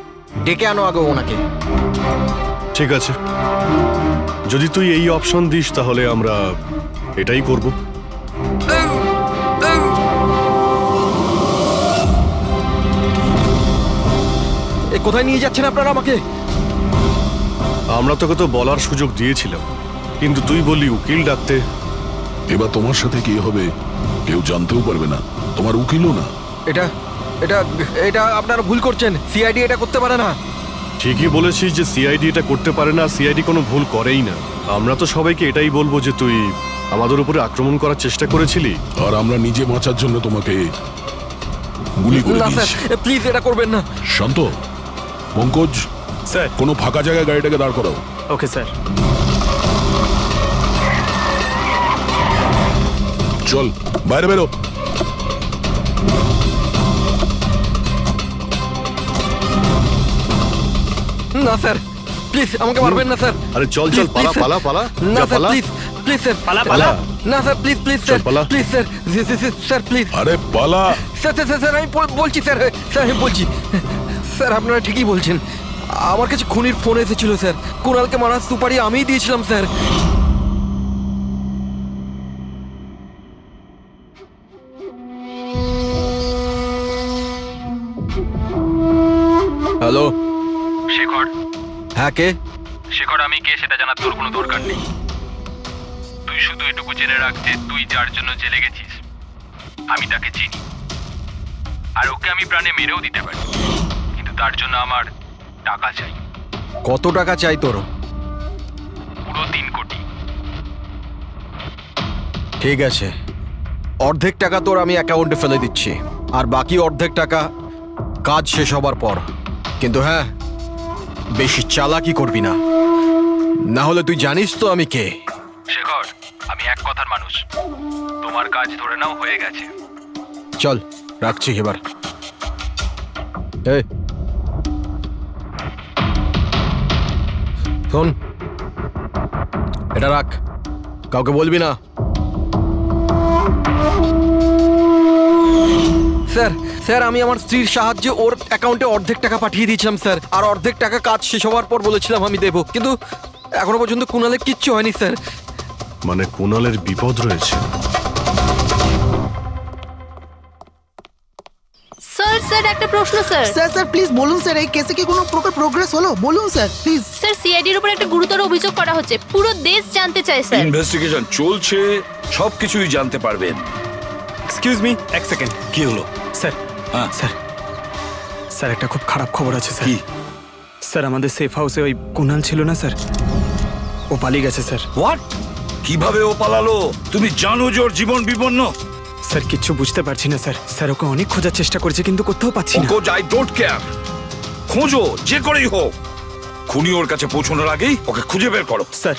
ডেকে আনো আগে ওনাকে। ঠিক আছে, যদি তুই এই অপশন দিস তাহলে আমরা এটাই করব। এ কোথায় নিয়ে যাচ্ছেন আপনারা আমাকে? আমরা তোকে তো বলার সুযোগ দিয়েছিলাম, কিন্তু তুই বললি উকিল ডাকতে। এবার তোমার সাথে কি হবে কেউ জানতেও পারবে না, তোমার উকিলও না। এটা এটা এটা আপনারা ভুল করছেন। সিআইডি এটা করতে পারে না। ঠিকই বলেছিস যে সিআইডি এটা করতে পারে না, সিআইডি কোনো ভুল করেই না। আমরা তো সবাইকে এটাই বলবো যে তুই আমাদের উপরে আক্রমণ করার চেষ্টা করেছিলি। আর আমরা নিজে বাঁচার জন্য তোমাকে গুলি করে না স্যার, দিয়েছি। প্লিজ এটা করবেন না। শান্ত, পঙ্কজ, স্যার। কোনো ফাঁকা জায়গায় গাড়িটাকে দাঁড় করাও। Okay sir. চল বাইরে বেরো। না স্যার, প্লিজ আমাকে মারবেন না স্যার। আরে চল চল, Please, পালা please, পালা পালা, না যা স্যার, পালা। প্লিজ প্লিজ স্যার, পালা, পালা। না স্যার, প্লিজ প্লিজ চল, স্যার, পালা। Please sir, sir please. আরে পালা। স্যার স্যার স্যার আমি বলছি স্যার, স্যার আমি বলছি স্যার, আপনারা ঠিকই বলছেন। আমার কাছে খুনির ফোন এসেছিল স্যার। কুণালকে মারার সুপারি আমিই দিয়েছিলাম স্যার। হ্যালো শেখর, হ্যাঁ কে? শেখর আমি কে সেটা জানার তোর কোনো দরকার নেই। তুই শুধু এটুকু জেনে রাখ যে তুই যার জন্য জেলে গেছিস আমি তাকে চিনি, আর ওকে আমি প্রাণে মেরেও দিতে পারি, কিন্তু তার জন্য আমার টাকা চাই। কত টাকা চাই তোর? পুরো 3 কোটি। ঠিক আছে, অর্ধেক টাকা তোর আমি অ্যাকাউন্টে ফেলে দিচ্ছি, আর বাকি অর্ধেক টাকা কাজ শেষ হবার পর। কিন্তু হ্যাঁ, বেশি চালাকি করবি না, না হলে তুই জানিস তো আমি কে। শেখর, আমি এক কথার মানুষ, তোমার কাজ ধরে নাও হয়ে গেছে। চল রাখছি এবার। এই শোন, এটা রাখ, কাউকে বলবি না। স্যার স্যার আমি আমার স্ত্রীর সাহায্যে ওর অ্যাকাউন্টে অর্ধেক টাকা পাঠিয়ে দিয়েছিলাম স্যার, আর অর্ধেক টাকা কাজ শেষ হওয়ার পর বলেছিলাম আমি দেবো, কিন্তু এখনো পর্যন্ত কুণালের কিচ্ছু হয়নি স্যার। মানে কুণালের বিপদ রয়েছে। স্যার স্যার একটা প্রশ্ন স্যার। স্যার স্যার প্লিজ বলুন স্যার, এই কেসে কি কোনো প্রকার প্রোগ্রেস হলো? বলুন স্যার প্লিজ। স্যার সিআইডির উপর একটা গুরুতর অভিযোগ করা হচ্ছে, পুরো দেশ জানতে চায় স্যার। ইনভেস্টিগেশন চলছে, সবকিছুই জানতে পারবেন। এক্সকিউজ মি, এক সেকেন্ড। কি হলো? স্যার, হ্যাঁ। স্যার, স্যার একটা খুব খারাপ খবর আছে স্যার। কি? স্যার আমাদের সেফ হাউসে ওই কুণাল ছিল না স্যার, ও পালিয়ে গেছে স্যার। হোয়াট? কিভাবে ও পালালো? তুমি জানো যে ওর জীবন বিপন্ন? স্যার কিচ্ছু বুঝতে পারছি না স্যার। স্যার ওকে অনেক খোঁজার চেষ্টা করেছে কিন্তু কোথাও পাচ্ছি না। ওকে আই ডোন্ট কেয়ার, খোঁজো যে করেই হোক, খুনি ওর কাছে পৌঁছানোর আগেই ওকে খুঁজে বের করো। Sir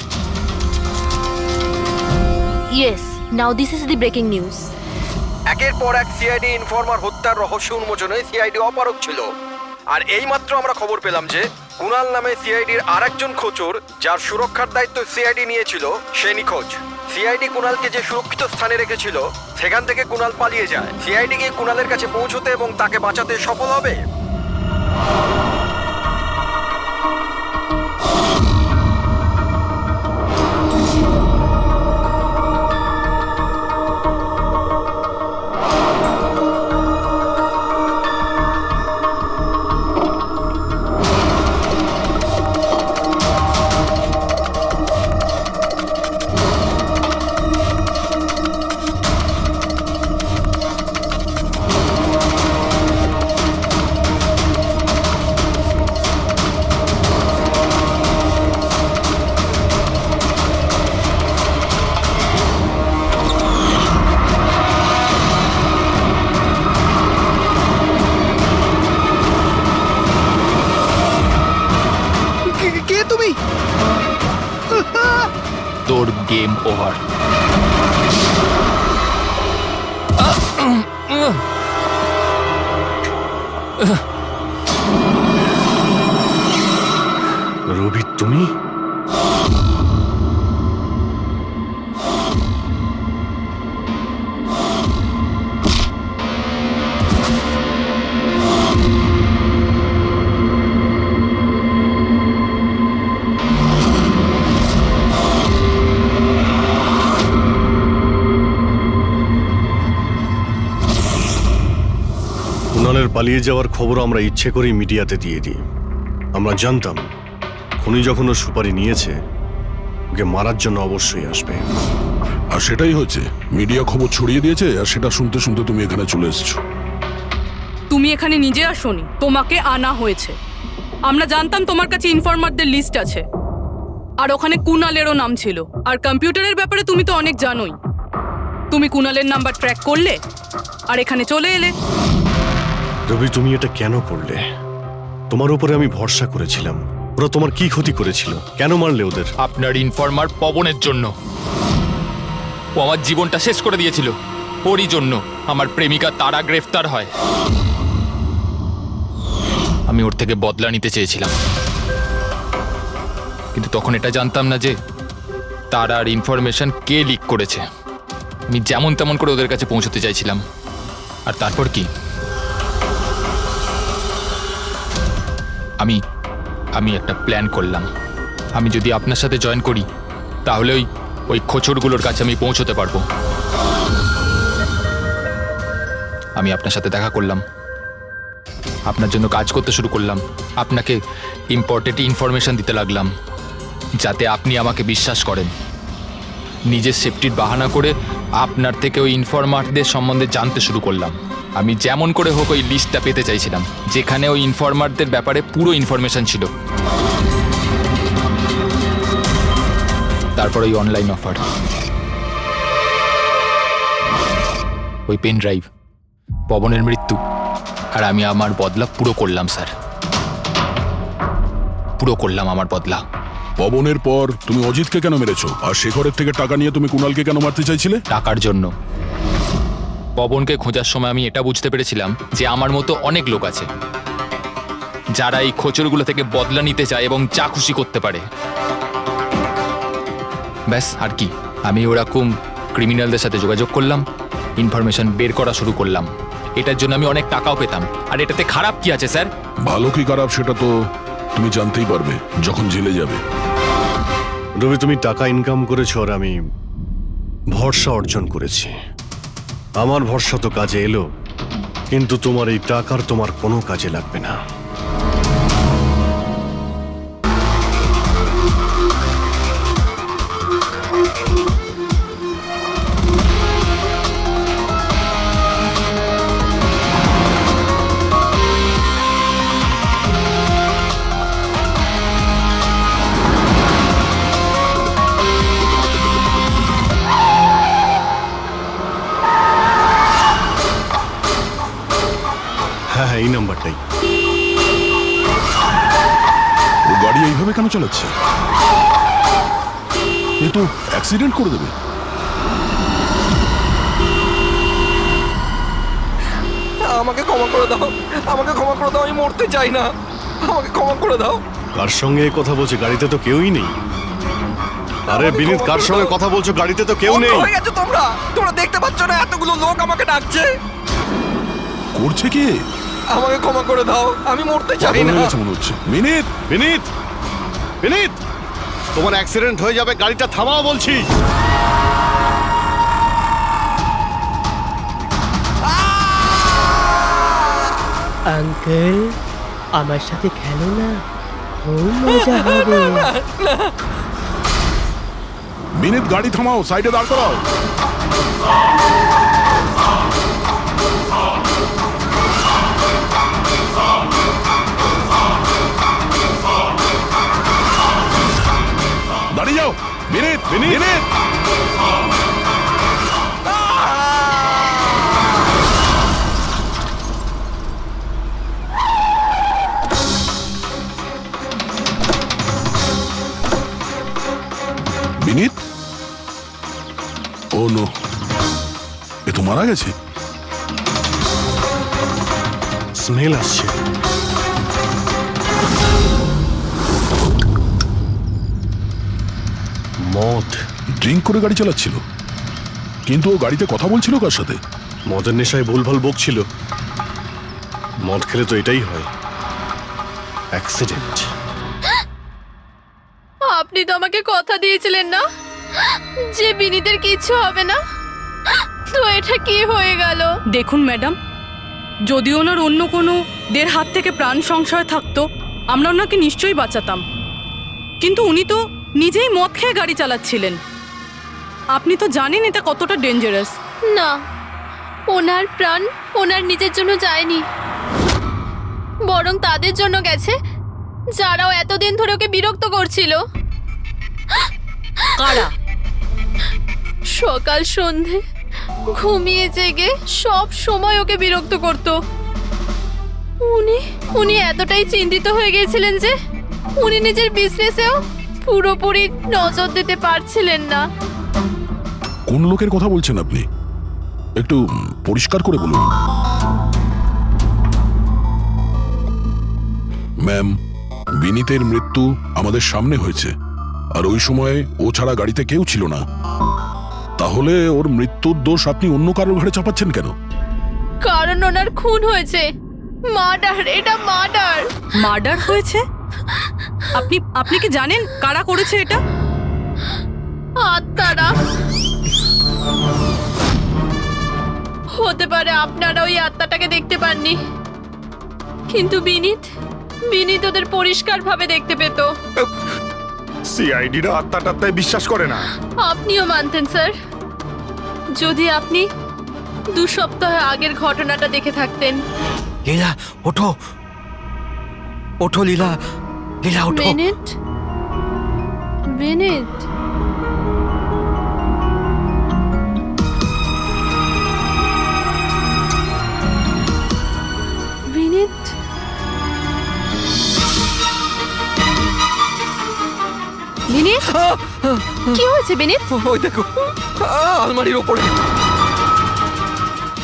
yes, now this is the breaking news. একের পর এক সিআইডি ইনফর্মার হত্যার রহস্য উন্মোচনে সিআইডি অপারগ ছিল, আর এইমাত্র আমরা খবর পেলাম যে কুণাল নামে সিআইডির আরেকজন খোঁচর, যার সুরক্ষার দায়িত্ব সিআইডি নিয়েছিল, সে নিখোঁজ। সিআইডি কুণালকে যে সুরক্ষিত স্থানে রেখেছিল সেখান থেকে কুণাল পালিয়ে যায়। সিআইডি গিয়ে কুণালের কাছে পৌঁছতে এবং তাকে বাঁচাতে সফল হবে। কে তুমি? তোর গেম ওভার। রবি, তুমি? কুণালের পালিয়ে যাওয়ার খবর আমরা ইচ্ছে করেই মিডিয়াতে দিয়ে দিই। আমরা জানতাম খুনি যখন ওর সুপারি নিয়েছে, ওকে মারার জন্য অবশ্যই আসবে। আর সেটাই হচ্ছে, মিডিয়া খবর ছড়িয়ে দিয়েছে, আর সেটা শুনতে শুনতে তুমি এখানে চলে এসেছো। তুমি এখানে নিজে আসোনি, তোমাকে আনা হয়েছে। আমরা জানতাম তোমার কাছে ইনফরমারদের লিস্ট আছে, আর ওখানে কুণালেরও নাম ছিল। আর কম্পিউটারের ব্যাপারে তুমি তো অনেক জানোই। তুমি কুণালের নাম্বার ট্র্যাক করলে আর এখানে চলে এলে। রবি, তুমি এটা কেন করলে? তোমার উপরে আমি ভরসা করেছিলাম। ওরা তোমার কি ক্ষতি করেছিল? কেন মারলে ওদের? আপনার ইনফরমার পবনের জন্য। ও আমার জীবনটা শেষ করে দিয়েছিল। ওরই জন্য আমার প্রেমিকা তারা গ্রেফতার হয়। আমি ওর থেকে বদলা নিতে চেয়েছিলাম, কিন্তু তখন এটা জানতাম না যে তারার ইনফরমেশন কে লিক করেছে। আমি যেমন তেমন করে ওদের কাছে পৌঁছতে চাইছিলাম। আর তারপর কি, আমি একটা প্ল্যান করলাম। আমি যদি আপনার সাথে জয়েন করি, তাহলে ওই খোঁচরগুলোর কাছে আমি পৌঁছতে পারবো। আমি আপনার সাথে দেখা করলাম, আপনার জন্য কাজ করতে শুরু করলাম, আপনাকে ইম্পর্টেন্ট ইনফরমেশন দিতে লাগলাম, যাতে আপনি আমাকে বিশ্বাস করেন। নিজের সেফটির বাহানা করে আপনার থেকে ওই ইনফরমারদের সম্বন্ধে জানতে শুরু করলাম। আমি যেমন করে হোক ওই লিস্টটা পেতে চাইছিলাম, যেখানে ওই ইনফরমারদের ব্যাপারে পুরো ইনফরমেশন ছিল। তারপর ওই অনলাইন অফার, ওই পেন ড্রাইভ, পবনের মৃত্যু, আর আমি আমার বদলা পুরো করলাম স্যার। পুরো করলাম আমার বদলা। পবনের পর তুমি অজিতকে কেন মেরেছো? আর শেখরের থেকে টাকা নিয়ে তুমি কুণালকে কেন মারতে চাইছিলে? টাকার জন্য। পবনকে খোঁজার সময় আমি এটা বুঝতে পেরেছিলাম যে আমার মতো অনেক লোক আছে যারা এই খোঁচরগুলো থেকে বদলা নিতে চায় এবং যা খুশি করতে পারে। ব্যাস, আর কি। আমি ওরকম ক্রিমিনালদের সাথে যোগাযোগ করলাম, ইনফরমেশন বের করা শুরু করলাম। এটার জন্য আমি অনেক টাকাও পেতাম। আর এটাতে খারাপ কি আছে স্যার? ভালো কি খারাপ সেটা তো তুমি জানতেই পারবে যখন জেলে যাবে। রবি, তুমি টাকা ইনকাম করেছো আর আমি ভরসা অর্জন করেছি। আমার ভরসা তো কাজে এলো, কিন্তু তোমার এই টাকার তোমার কোনো কাজে লাগবে না। হ্যাঁ, এই নাম্বারটাই। ও গাড়ি এইভাবে কেন চালাচ্ছে? এ তো অ্যাক্সিডেন্ট করে দেবে। আমাকে ক্ষমা করে দাও, আমাকে ক্ষমা করে দাও, আমি মরতে চাই না, আমাকে ক্ষমা করে দাও। কার সঙ্গে কথা বলছে? গাড়িতে তো কেউই নেই। আরে বিনীত, কার সঙ্গে কথা বলছো? গাড়িতে তো কেউ নেই। হয়ে গেছে তোমরা তোমরা দেখতে পাচ্ছ না এতগুলো লোক আমাকে ডাকছে? করছে কি? আমাকে ক্ষমা করে দাও, আমি মরতে চাই পাগল না। হয়ে গেছে মনে হচ্ছে। বিনীত, বিনীত, বিনীত, তোমার অ্যাক্সিডেন্ট হয়ে যাবে, গাড়িটা থামাও বলছি। আঙ্কেল, আমার সাথে খেলো না, খুব মজা হবে। বিনীত, গাড়ি থামাও, সাইডে দাঁড় করাও। দাঁড়িয়ে যাও। বিনীত, বিনীত, বিনীত। ও নো, এ তো মারা গেছে। স্মেল আসছে। মদ। ড্রিঙ্ক করে গাড়ি চালাচ্ছিল, কিন্তু ও গাড়িতে কথা বলছিল কার সাথে? মদের নেশায় ভুলভাল বকছিল। মদ খেলে তো এটাই হয়, অ্যাক্সিডেন্ট। আপনি তো আমাকে কথা দিয়েছিলেন না যে বিনীতের কিচ্ছু হবে না, তো এটা কি হয়ে গেল? দেখুন ম্যাডাম, যদি ওনার অন্য কোনো দের হাত থেকে প্রাণ সংশয় থাকতো আমরা ওনাকে নিশ্চয়ই বাঁচাতাম, কিন্তু উনি তো নিজেই মদ খেয়ে গাড়ি চালাচ্ছিলেন। আপনি তো জানেন এটা কতটা ডেঞ্জারাস। না, ওনার প্রাণ ওনার নিজের জন্য যায়নি, বরং তাদের জন্য গেছে যারাও এতদিন ধরে ওকে বিরক্ত করছিল। কারা? সকাল সন্ধে ঘুমিয়ে জেগে সব সময় ওকে বিরক্ত করত। উনি এতটাই চিন্তিত হয়ে গিয়েছিলেন যে উনি নিজের বিজনেসেও পুরোপুরি নজর দিতে পারছিলেন না। কোন লোকের কথা বলছেন আপনি? একটু পরিষ্কার করে বলুন। ম্যাম, বিনীতের মৃত্যু আমাদের সামনে হয়েছে, আর ওই সময় ও ছাড়া গাড়িতে কেউ ছিল না। তাহলে ওর মৃত্যুর দোষ আপনি অন্য কারোর ঘরে চাপাচ্ছেন কেন? কারণ ওনার খুন হয়েছে। মার্ডার, এটা মার্ডার। মার্ডার হয়েছে? আপনি কি জানেন কারা করেছে এটা? আত্মারা। হতে পারে আপনারা ওই আত্মাটাকে দেখতে পাননি, কিন্তু বিনীত ওদের পরিষ্কারভাবে দেখতে পেত। সিআইডিরা আত্মাটাত্মায় বিশ্বাস করে না। আপনিও মানতেন স্যার, যদি আপনি 2 সপ্তাহ আগের ঘটনাটা দেখে থাকতেন। লীলা ওঠো, ওঠো লীলা, লীলা ওঠো। বিনীত, বিনীত। বিনীত, বিনীত, কি হয়েছে বিনীত? ওই দেখো, আলমারির ওপরে।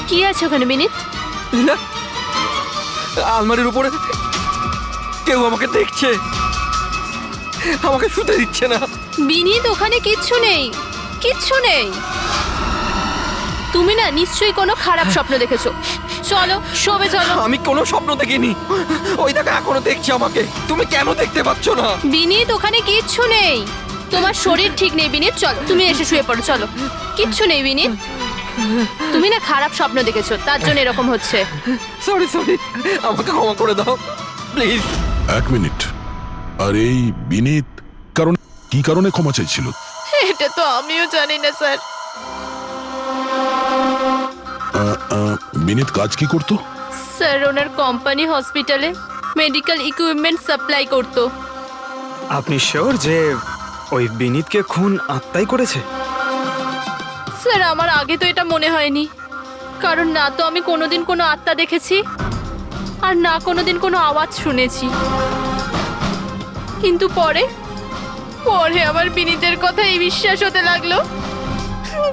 কি আছে ওখানে বিনীত? লীলা, আলমারির উপরে কেউ আমাকে দেখছে, আমাকে শুতে দিচ্ছে না। বিনীত, ওখানে কিচ্ছু নেই, কিচ্ছু নেই। তুমি না নিশ্চয়ই কোনো খারাপ স্বপ্ন দেখেছো। চলো শোবে চলো। আমি কোনো স্বপ্ন দেখিনি, ওই দেখো এখনো দেখছি আমাকে। তুমি কেন দেখতে পাচ্ছ না? বিনীত, ওখানে কিচ্ছু নেই। তোমার শরীর ঠিক নেই বিনীত, চলো তুমি এসে শুয়ে পড়ো। চলো, কিচ্ছু নেই বিনীত। তুমি না খারাপ স্বপ্ন দেখেছো, তার জন্য এরকম হচ্ছে। সরি সরি, আমাকে ক্ষমা করে দাও প্লিজ। 1 মিনিট। আর এই বিনীত কি কারণে ক্ষমা চাইছিল? এটা তো আমিও জানি না স্যার। বিনীত কাজ কি করতো? স্যার, ওনার কোম্পানি হসপিটালে মেডিকেল ইকুইপমেন্ট সাপ্লাই করতো। আপনি শিওর যে ওই বিনীতকে খুন আত্মাই করেছে? স্যার, আমার আগে তো এটা মনে হয়নি, কারণ না তো আমি কোনোদিন কোনো আত্মা দেখেছি, আর না কোনোদিন কোনো আওয়াজ শুনেছি। কিন্তু পরে আমার বিনীতের কথাই বিশ্বাস হতে লাগলো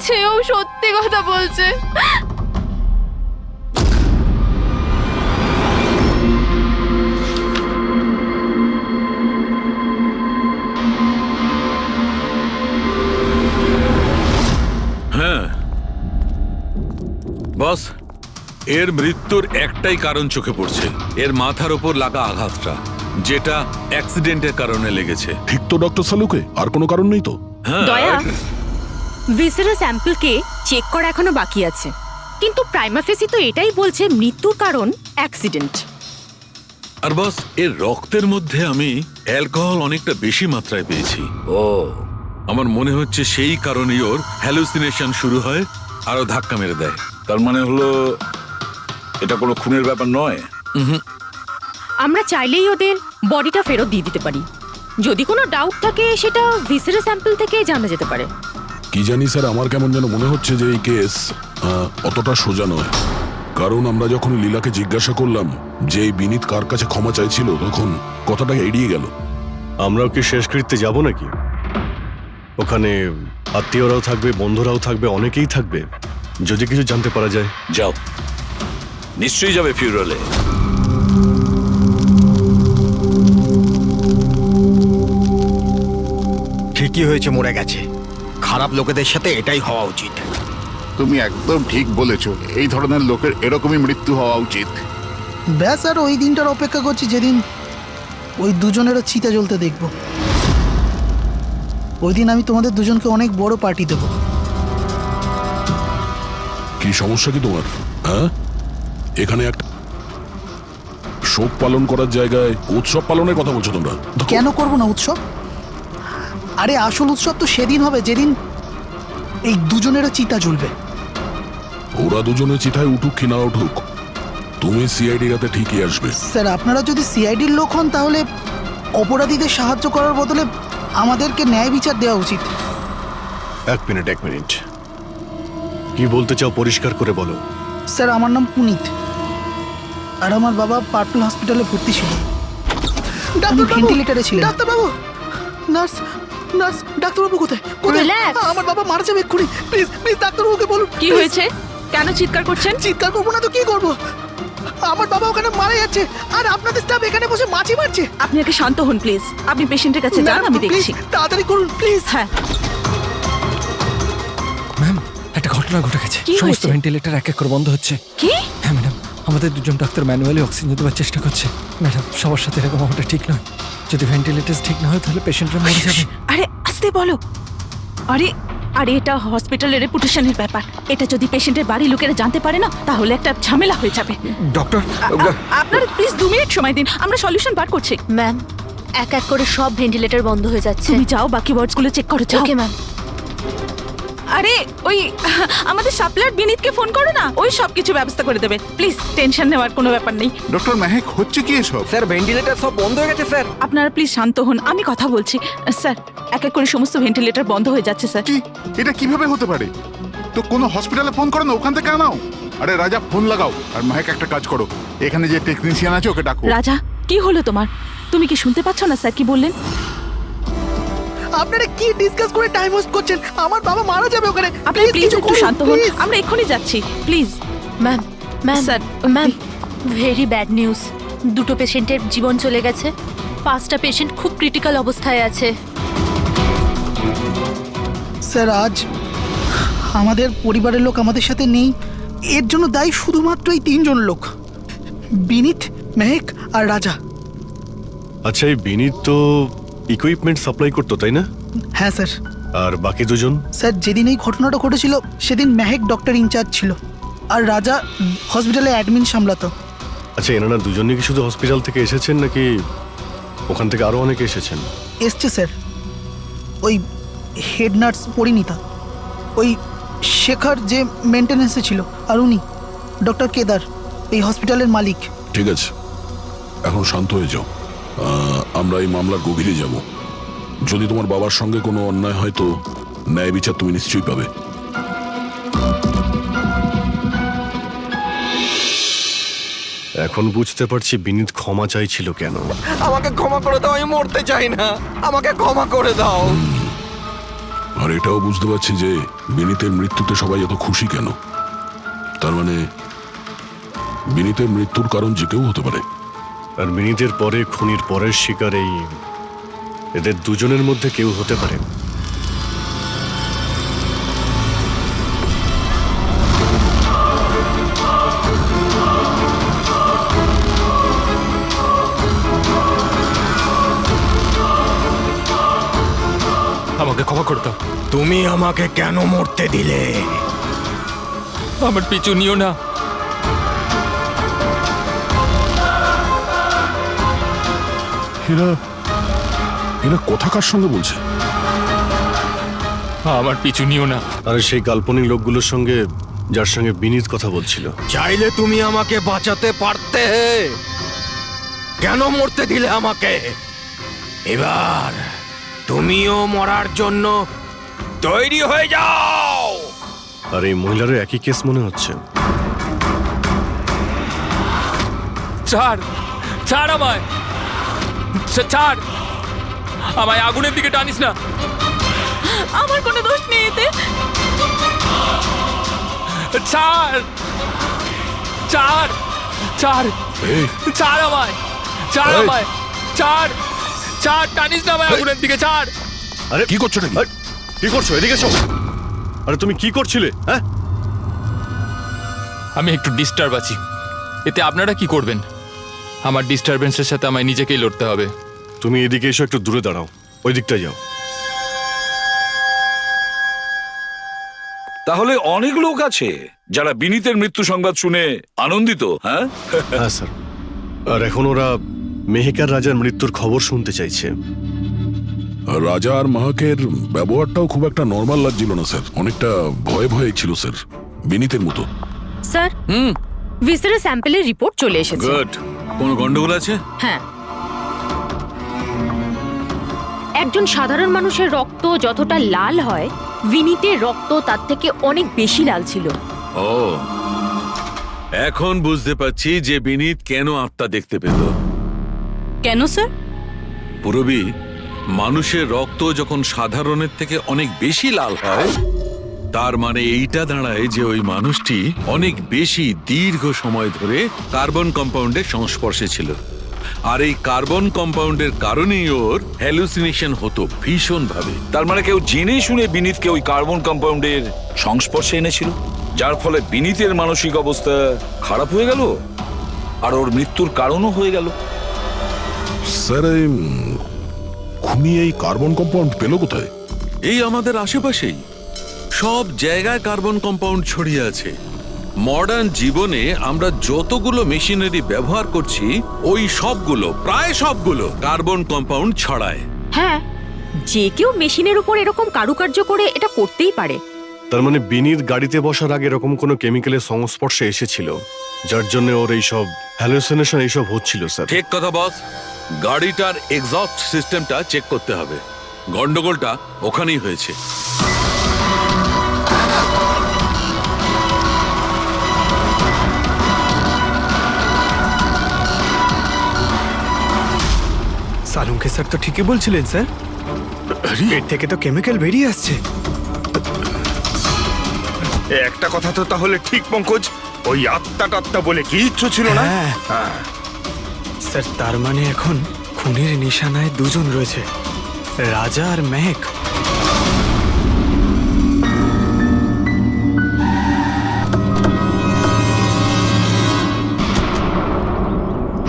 যে ও সত্যি কথা বলছে। হ্যাঁ বস, এর মৃত্যুর একটাই কারণ চোখে পড়ছে, এর মাথার ওপর লাগা আঘাতটা, যেটা অ্যাক্সিডেন্টের কারণে লেগেছে। ঠিক তো ডক্টর সালুকে? আর কোনো কারণ নেই তো? হ্যাঁ, দয়া, ভিসারাল স্যাম্পলকে চেক করা এখনো বাকি আছে, কিন্তু প্রাইমা ফেসি তো এটাই বলছে মৃত্যুর কারণ অ্যাক্সিডেন্ট। আর বস, এর রক্তের মধ্যে আমি অ্যালকোহল অনেকটা বেশি মাত্রায় পেয়েছি। ও, আমার মনে হচ্ছে সেই কারণেই ওর হ্যালুসিনেশন শুরু হয়, আরো ধাক্কা মেরে দেয়। তার মানে হলো এটা কোনো খুনের ব্যাপার নয়। আমরা চাইলেই ওদের বডিটা ফেরত দিয়ে দিতে পারি। যদি কোনো ডাউট থাকে সেটা ভিসারাল স্যাম্পল থেকে জানা যেতে পারে। কি জানি স্যার, আমার কেমন যেন মনে হচ্ছে যে এই কেস অতটা সোজা নয়। কারণ আমরা যখন লীলাকে জিজ্ঞাসা করলাম যে এই বিনীত কার কাছে ক্ষমা চাইছিল, তখন কথাটা এড়িয়ে গেল। আমরাও কি শেষকৃত্যে যাব নাকি? ওখানে আত্মীয়রাও থাকবে, বন্ধুরাও থাকবে, অনেকেই থাকবে। যদি কিছু জানতে পারা যায়। যাও, নিশ্চয়ই যাবে ফিউরালে। কি হয়েছে, মরে গেছে। খারাপ লোকেদের সাথে এটাই হওয়া উচিত। তুমি একদম ঠিক বলেছো, এই ধরনের লোকের এরকমই মৃত্যু হওয়া উচিত। ব্যাস আর ওই দিনটার অপেক্ষা করছি যেদিন ওই দুজনেরও চিতা জ্বলতে দেখব। ওই দিন আমি তোমাদের দুজনকে অনেক বড় পার্টি দেবো। কি সমস্যা কি তোমার? হ্যাঁ, এখানে একটা শোক পালন করার জায়গায় উৎসব পালনের কথা বলছো তোমরা? কেন করব না উৎসব? আরে আসল উৎসব তো সেদিন হবে যেদিন এই দুজনেরও চিতা জ্বলবে। ওরা দুজনে চিতায় উঠুক কি না উঠুক, তুমি সিআইডি রাতে ঠিকই আসবে। স্যার, আপনারা যদি সিআইডির লোক হন তাহলে অপরাধীদের সাহায্য করার বদলে আমাদেরকে ন্যায় বিচার দেওয়া উচিত। এক মিনিট, কি বলতে চাও পরিষ্কার করে বলো। স্যার, আমার নাম পুনিত, আর আমার বাবা পার্পল হসপিটালে ভর্তি ছিল। ভেন্টিলেটরে ছিলেন। ডাক্তারবাবু, নার্স, ডাক্তারবাবু কোথায়? আমার বাবা মারা যাবে এক্ষুনি। প্লিজ ডাক্তারবাবুকে বলুন। কি হয়েছে? কেন চিৎকার করছেন? চিৎকার করবো না তো কি করবো? আমার বাবা ওখানে মারা যাচ্ছে আর আপনাদের স্টাফ এখানে বসে মাছি মারছে। আপনি আগে শান্ত হন প্লিজ। আপনি পেশেন্টের কাছে যান, আমি দেখছি। তাড়াতাড়ি করুন প্লিজ। হ্যাঁ, ম্যাম, একটা ঘটনা ঘটে গেছে। কি সমস্ত হয়েছে? ভেন্টিলেটর এক এক করে বন্ধ হচ্ছে। কি? হ্যাঁ ম্যাডাম, আমাদের দুজন ডাক্তার ম্যানুয়ালি অক্সিজেন দেওয়ার চেষ্টা করছে। ম্যাডাম, সবার সাথে এরকম হওয়াটা ঠিক নয়। যদি ভেন্টিলেটর ঠিক না হয় তাহলে পেশেন্টরা মরে যাবে। আরে আস্তে বলো। আরে এটা হসপিটালের রেপুটেশনের ব্যাপার। এটা যদি পেশেন্টের বাড়ি লোকেরা জানতে পারে না তাহলে একটা ঝামেলা হয়ে যাবে। ডক্টর, আপনারা প্লিজ 2 মিনিট সময় দিন, আমরা সলিউশন বার করছি। ম্যাম, এক এক করে সব ভেন্টিলেটর বন্ধ হয়ে যাচ্ছে। তুমি যাও, বাকি ওয়ার্ডসগুলো চেক করো। যাও। Okay ma'am. আরে ওই আমাদের সাপ্লায়ার বিনীতকে ফোন করো না, ওই সব কিছু ব্যবস্থা করে দেবে। প্লিজ টেনশন নেওয়ার কোনো ব্যাপার নেই। ডক্টর মেহেক, হচ্ছে কি এসব? স্যার ভেন্টিলেটর সব বন্ধ হয়ে গেছে স্যার। আপনারা প্লিজ শান্ত হন, আমি কথা বলছি। স্যার, এক এক করে সমস্ত ভেন্টিলেটর বন্ধ হয়ে যাচ্ছে স্যার। কি, এটা কিভাবে হতে পারে? তো কোনো হসপিটালে ফোন করো না, ওখান থেকে আনাও। আরে রাজা, ফোন লাগাও। আর মেহেক, একটা কাজ করো, এখানে যে টেকনিশিয়ান আছে ওকে ডাকো। রাজা, কি হলো তোমার? তুমি কি শুনতে পাচ্ছ না স্যার কি বললেন? আপনারা কি ডিসকাস করে টাইম ওয়েস্ট করছেন? আমার বাবা মারা যাবে ওখানে। আপনি প্লিজ একটু শান্ত হন, আমরা এক্ষুনি যাচ্ছি। Please ma'am, sir. Ma'am, very bad news. দুটো পেশেন্টের জীবন চলে গেছে। 5টা পেশেন্ট খুব ক্রিটিক্যাল অবস্থায় আছে। স্যার, আজ আমাদের পরিবারের লোক আমাদের সাথে নেই। এর জন্য দায়ী শুধুমাত্র এই 3 জন লোক, বিনীত, মেহেক আর রাজা। আচ্ছা, এই বিনীত তো ইকুইপমেন্ট সাপ্লাই করতো, তাই না? হ্যাঁ স্যার। আর বাকি দুজন? স্যার, যেদিন এই ঘটনাটা ঘটেছিল সেদিন মেহেক ডক্টর ইনচার্জ ছিল আর রাজা হসপিটালে অ্যাডমিন সামলাতো। আচ্ছা, এনারা দুজনে কি শুধু হসপিটাল থেকে এসেছেন নাকি ওখান থেকে আরো অনেকে এসেছেন? এসছে স্যার, ওই হেড নার্স পরিণীতা, ওই শেখর যে মেনটেন্যান্সে ছিল, আর উনি ডক্টর কেদার, এই হসপিটালের মালিক। ঠিক আছে, এখন শান্ত হয়ে যাও। আমরা এই মামলার গভীরে যাব। যদি তোমার বাবার সঙ্গে কোনো অন্যায় হয় তো ন্যায় বিচার তুমি নিশ্চয়ই পাবে। এখন বুঝতে পারছি বিনীত ক্ষমা চাইছিল কেন। আমাকে ক্ষমা করে দাও, আমি মরতে চাই না, আমাকে ক্ষমা করে দাও। আর এটাও বুঝতে পারছি যে বিনীতের মৃত্যুতে সবাই এত খুশি কেন। তার মানে বিনীতের মৃত্যুর কারণ যে কেউ হতে পারে। আর বিনীতের পরে খুনির পরের শিকার এদের দুজনের মধ্যে কেউ হতে পারে। আমাকে ক্ষমা করে দাও। তুমি আমাকে কেন মরতে দিলে? আমার পিছু নিও না। এরা কোথাকার সঙ্গে বলছে? আমার পিছু নিও না। আর সেই কাল্পনিক লোকগুলোর সঙ্গে যার সঙ্গে বিনীত কথা বলছিল। চাইলে তুমি আমাকে বাঁচাতে পারতে, কেন মরতে দিলে আমাকে? এবার তুমিও মরার জন্য তৈরি হয়ে যাও। আর এই মহিলারও একই কেস মনে হচ্ছে। ছাড়, ছাড় আমায়, ছাড় আমায়, আগুনের দিকে টানিস না। আমার কোনো দোষ নেই এতে। ছাড়, ছাড়, ছাড়, ছাড় আমায়, ছাড় আমায়, ছাড়, ছাড়, টানিস না আমায় আগুনের দিকে, ছাড়। আরে কি করছো নাকি? আরে, কি করছো? এদিকে এসো। আরে তুমি কি করছিলে? হ্যাঁ, আমি একটু ডিস্টার্ব আছি, এতে আপনারা কি করবেন? আমার ডিস্টারবেন্সের সাথে আমায় নিজেকেই লড়তে হবে। তুমি এদিকে এসো, একটু দূরে দাঁড়াও, ওই দিকটা যাও। তাহলে অনেক লোক আছে যারা বিনীতের মৃত্যু সংবাদ শুনে আনন্দিত, হ্যাঁ? হ্যাঁ স্যার, আর এখন ওরা মেহেকার রাজার মৃত্যুর খবর শুনতে চাইছে। রাজা আর মাহাকের ব্যবহারটাও খুব একটা নর্মাল লাগছিল না স্যার, অনেকটা ভয়ে ভয়ে ছিল স্যার, বিনীতের মতো। স্যার, ভিসেরা স্যাম্পলের রিপোর্ট চলে এসেছে। গুড। কোনো গন্ডগোল আছে? হ্যাঁ, একজন সাধারণ মানুষের রক্ত যতটা লাল হয়, বিনীতের রক্ত তার থেকে অনেক বেশি লাল ছিল। ও, এখন বুঝতে পারছি যে বিনীত কেন আত্মা দেখতে পেল। কেন স্যার? পুরবী, মানুষের রক্ত যখন সাধারণের থেকে অনেক বেশি লাল হয়, তার মানে এইটা দাঁড়ায় যে ওই মানুষটি অনেক বেশি দীর্ঘ সময় ধরে কার্বন কম্পাউন্ডের সংস্পর্শে ছিল, আর এই কার্বন কম্পাউন্ডের কারণেই ওর হ্যালুসিনেশন হতো ভীষণ ভাবে। তার মানে কেউ জেনে শুনে বিনীতকে ওই কার্বন কম্পাউন্ডের সংস্পর্শে এনেছিল, যার ফলে বিনীতের মানসিক অবস্থা খারাপ হয়ে গেল আর ওর মৃত্যুর কারণও হয়ে গেল। স্যার, এই খুনি এই কার্বন কম্পাউন্ড পেল কোথায়? এই আমাদের আশেপাশেই সব জায়গায় কার্বন কম্পাউন্ড ছড়িয়ে আছে। মডার্ন জীবনে আমরা যতগুলো মেশিনারি ব্যবহার করছি, ওই সবগুলো, প্রায় সবগুলো কার্বন কম্পাউন্ড ছড়ায়। হ্যাঁ, যে কেউ মেশিনের উপর এরকম কারুকার্য করে এটা করতেই পারে। তার মানে বিনীত গাড়িতে বসার আগে এরকম কোনো কেমিক্যালের সংস্পর্শে এসেছিল, যার জন্য ওর এইসব হ্যালুসিনেশন এইসব হচ্ছিল স্যার। ঠিক কথা বস। গাড়িটার এক্সস্ট সিস্টেমটা চেক করতে হবে। গন্ডগোলটা ওখানেই হয়েছে। সালুঙ্কে স্যার তো ঠিকই বলছিলেন স্যার, পেট থেকে তো কেমিক্যাল বেরিয়ে আসছে। একটা কথা তো তাহলে ঠিক পঙ্কজ, ওই আত্মা টাত্মা বলে কিচ্ছু ছিল না। হ্যাঁ। স্যার, তার মানে এখন খুনির নিশানায় দুজন রয়েছে, রাজা আর মেহেক।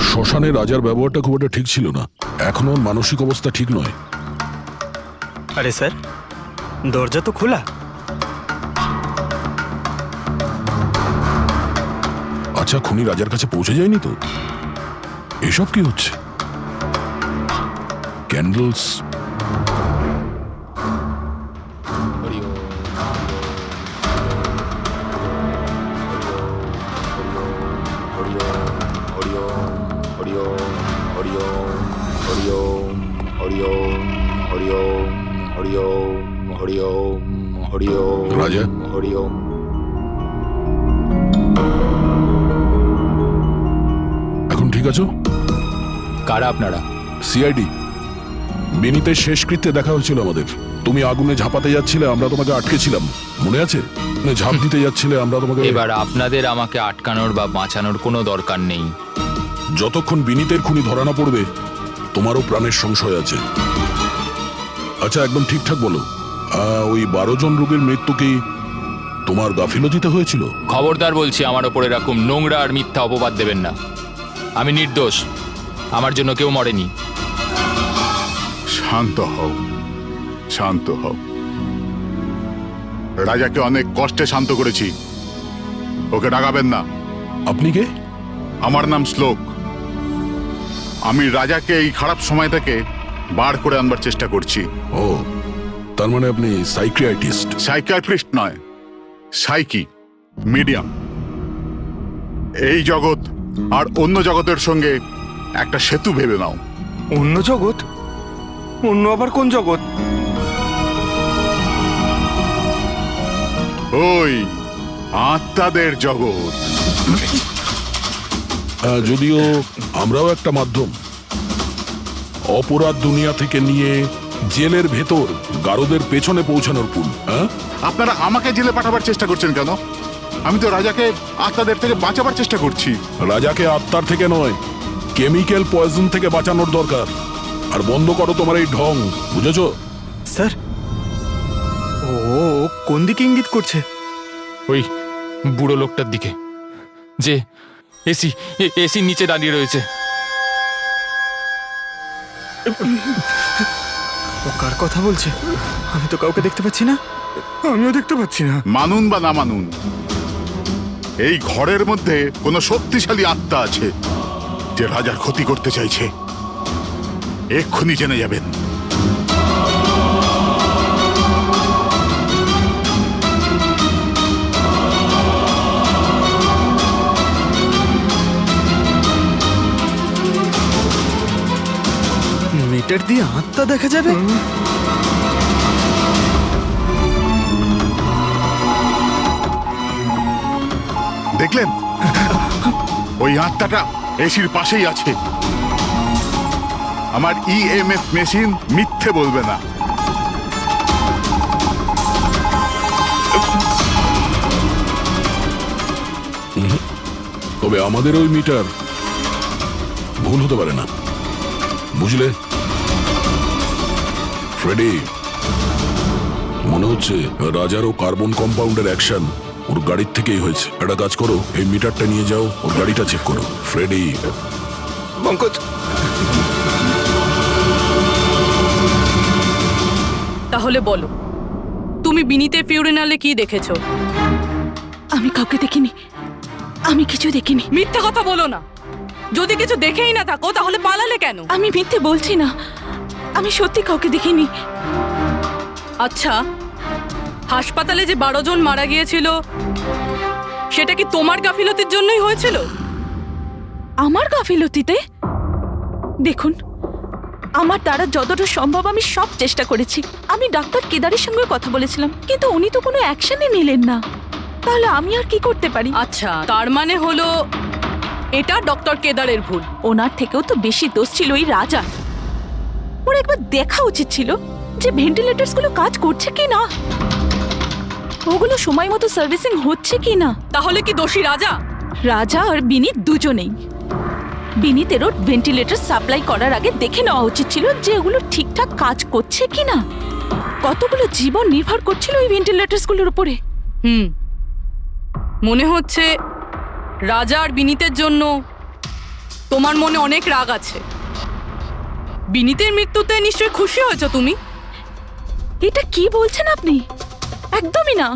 শ্মশানে রাজার ব্যবহারটা খুব একটা ঠিক ছিল না, এখনো ওর মানসিক অবস্থা ঠিক নয়। আরে স্যার, দরজা তো খোলা। আচ্ছা, খুনি রাজার কাছে পৌঁছে যায়নি তো? এসব কি হচ্ছে? ক্যান্ডেলস। রাজা, এখন ঠিক আছো? কারা আপনারা? সিআইডি। বিনীতের শেষকৃত্যে দেখা হয়েছিল আমাদের। তুমি আগুনে ঝাঁপাতে যাচ্ছিলে, আমরা তোমাকে আটকেছিলাম, মনে আছে? ঝাঁপ দিতে যাচ্ছিলে, আমরা তোমাকে। এবার আপনাদের আমাকে আটকানোর বা বাঁচানোর কোনো দরকার নেই। যতক্ষণ বিনীতের খুনি ধরা না পড়বে, তোমারও প্রাণের সংশয় আছে। আচ্ছা, একদম ঠিকঠাক বলো, ওই 12 জন রোগীর মৃত্যু কি তোমার গাফিলতিতে হয়েছিল? খবরদার বলছি, আমার ওপর এরকম নোংরা আর মিথ্যা অপবাদ দেবেন না। আমি নির্দোষ, আমার জন্য কেউ মরেনি। শান্ত হও, শান্ত হও। রাজাকে অনেক কষ্টে শান্ত করেছি, ওকে ডাকাবেন না। আপনি কে? আমার নাম শ্লোক। আমি রাজাকে এই খারাপ সময় থেকে বার করে আনবার চেষ্টা করছি। ও, তার মানে আপনি সাইকিয়াট্রিস্ট? সাইকিয়াট্রিস্ট নয়, সাইকি, মিডিয়াম। এই জগৎ আর অন্য জগতের সঙ্গে একটা সেতু ভেবে নাও। অন্য জগৎ? অন্য আবার কোন জগৎ? ওই আত্মাদের জগৎ। যদিও আমরাও একটা মাধ্যম, অপরাধ দুনিয়া থেকে নিয়ে জেলের ভেতর গারদের পেছনে পৌঁছানোর পুল। আপনারা আমাকে জেলে পাঠাবার চেষ্টা করছেন কেন? আমি তো রাজাকে আত্মাদের থেকে বাঁচাবার চেষ্টা করছি। রাজাকে আত্মার থেকে নয়, কেমিক্যাল পয়জন থেকে বাঁচানোর দরকার। আর বন্ধ করো তোমার এই ঢং, বুঝেছো? স্যার ও কোন দিকে ইঙ্গিত করছে? ওই বুড়ো লোকটার দিকে, যে এসির নিচে দাঁড়িয়ে রয়েছে। ও কার কথা বলছে? আমি তো কাউকে দেখতে পাচ্ছি না। আমিও দেখতে পাচ্ছি না। মানুন বা না মানুন, এই ঘরের মধ্যে কোনো শক্তিশালী আত্মা আছে যে রাজার ক্ষতি করতে চাইছে। এক্ষুনি জেনে যাবেন। মিটার দিয়ে আত্মা দেখা যাবে? দেখলেন, ওই আত্মাটা এসির পাশেই আছে। আমার ইএমএফ মেশিন মিথ্যে বলবে না। তবে আমাদের ওই মিটার ভুল হতে পারে না, বুঝলে ফ্রেডি? মনে হচ্ছে রাজার ও কার্বন কম্পাউন্ডের অ্যাকশন ওর গাড়ির থেকেই হয়েছে। একটা কাজ করো, এই মিটারটা নিয়ে যাও, ওর গাড়িটা চেক করো। ফ্রেডি। পঙ্কজ, তাহলে বলো, তুমি বিনীতের ফিউরিনালে কি দেখেছো? আমি কাউকে দেখিনি, আমি কিছু দেখিনি। মিথ্যা কথা বলো না। যদি কিছু দেখেই না থাকো তাহলে পালালে কেন? আমি মিথ্যে বলছি না, আমি সত্যি কাউকে দেখিনি। আচ্ছা, হাসপাতালে যে 12 জন মারা গিয়েছিল সেটা কি তোমার গাফিলতির জন্যই হয়েছিল? আমার গাফিলতিতে? দেখুন, আমার দ্বারা যতটা সম্ভব আমি সব চেষ্টা করেছি। আমি ডাক্তার কেদারের সঙ্গে কথা বলেছিলাম, কিন্তু উনি তো কোনো অ্যাকশনই নিলেন না। তাহলে আমি আর কি করতে পারি? আচ্ছা, তার মানে হলো এটা ডক্টর কেদারের ভুল। ওনার থেকেও তো বেশি দোষ ছিল ওই রাজা। ওর একবার দেখা উচিত ছিল যে ভেন্টিলেটরস গুলো কাজ করছে কি না, ওগুলো সময় মতো সার্ভিসিং হচ্ছে কি না। তাহলে কি দোষী রাজা? রাজা আর বিনীত দুজনেই। বিনীতেরও ভেন্টিলেটর সাপ্লাই করার আগে দেখে নেওয়া উচিত ছিল যে ওগুলো ঠিকঠাক কাজ করছে কি না। কতগুলো জীবন নির্ভর করছিল ওই ভেন্টিলেটরস গুলোর উপরে। মনে হচ্ছে রাজা আর বিনীতের জন্য তোমার মনে অনেক রাগ আছে। বিনীতের মৃত্যুতে নিশ্চয়ই খুশি হয়েছো তুমি। এটা কি বলছেন আপনি? একদমই না।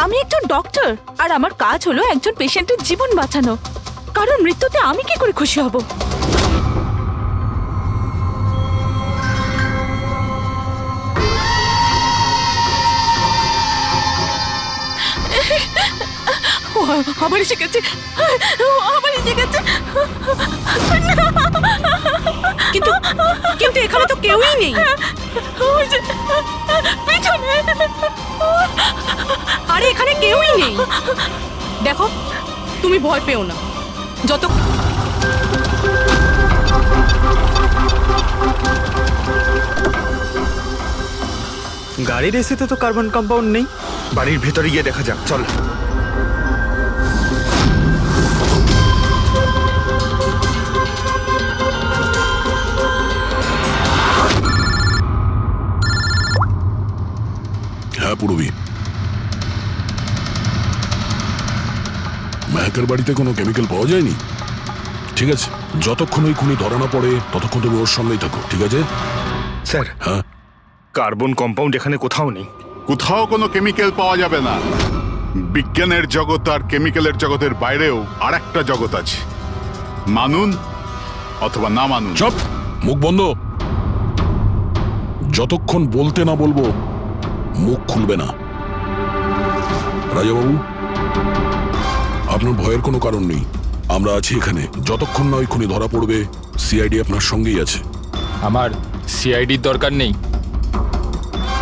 আমি একজন ডক্টর, আর আমার কাজ হলো একজন পেশেন্টের জীবন বাঁচানো। কারণ মৃত্যুতে আমি কি করে খুশি হব? আবার এসে গেছে, আবার এসে গেছে। কিন্তু কিন্তু এখানে তো কেউই নেই। আরে এখানে কেউই নেই। দেখো, তুমি ভয় পেও না। যত গাড়ির এসিতে তো কার্বন কম্পাউন্ড নেই। বাড়ির ভেতরে গিয়ে দেখা যাক, চল। হ্যাঁ পূরবী, মেহেকের বাড়িতে কোনো কেমিক্যাল পাওয়া যায়নি? ঠিক আছে, যতক্ষণ ওই খুনি ধরা না পড়ে ততক্ষণ তুমি ওর সামনেই থাকো, ঠিক আছে? স্যার, হ্যাঁ, কার্বন কম্পাউন্ড এখানে কোথাও নেই। কোথাও কোনো কেমিক্যাল পাওয়া যাবে না। বিজ্ঞানের জগৎ আর কেমিক্যালের জগতের বাইরেও আর একটা জগৎ আছে, মানুন অথবা না মানুন। চুপ, মুখ বন্ধ। যতক্ষণ বলতে না বলবো মুখ খুলবে না। রাজাবাবু, আপনার ভয়ের কোনো কারণ নেই, আমরা আছি এখানে। যতক্ষণ না ওই খুনি ধরা পড়বে সিআইডি আপনার সঙ্গেই আছে। আমার সিআইডির দরকার নেই,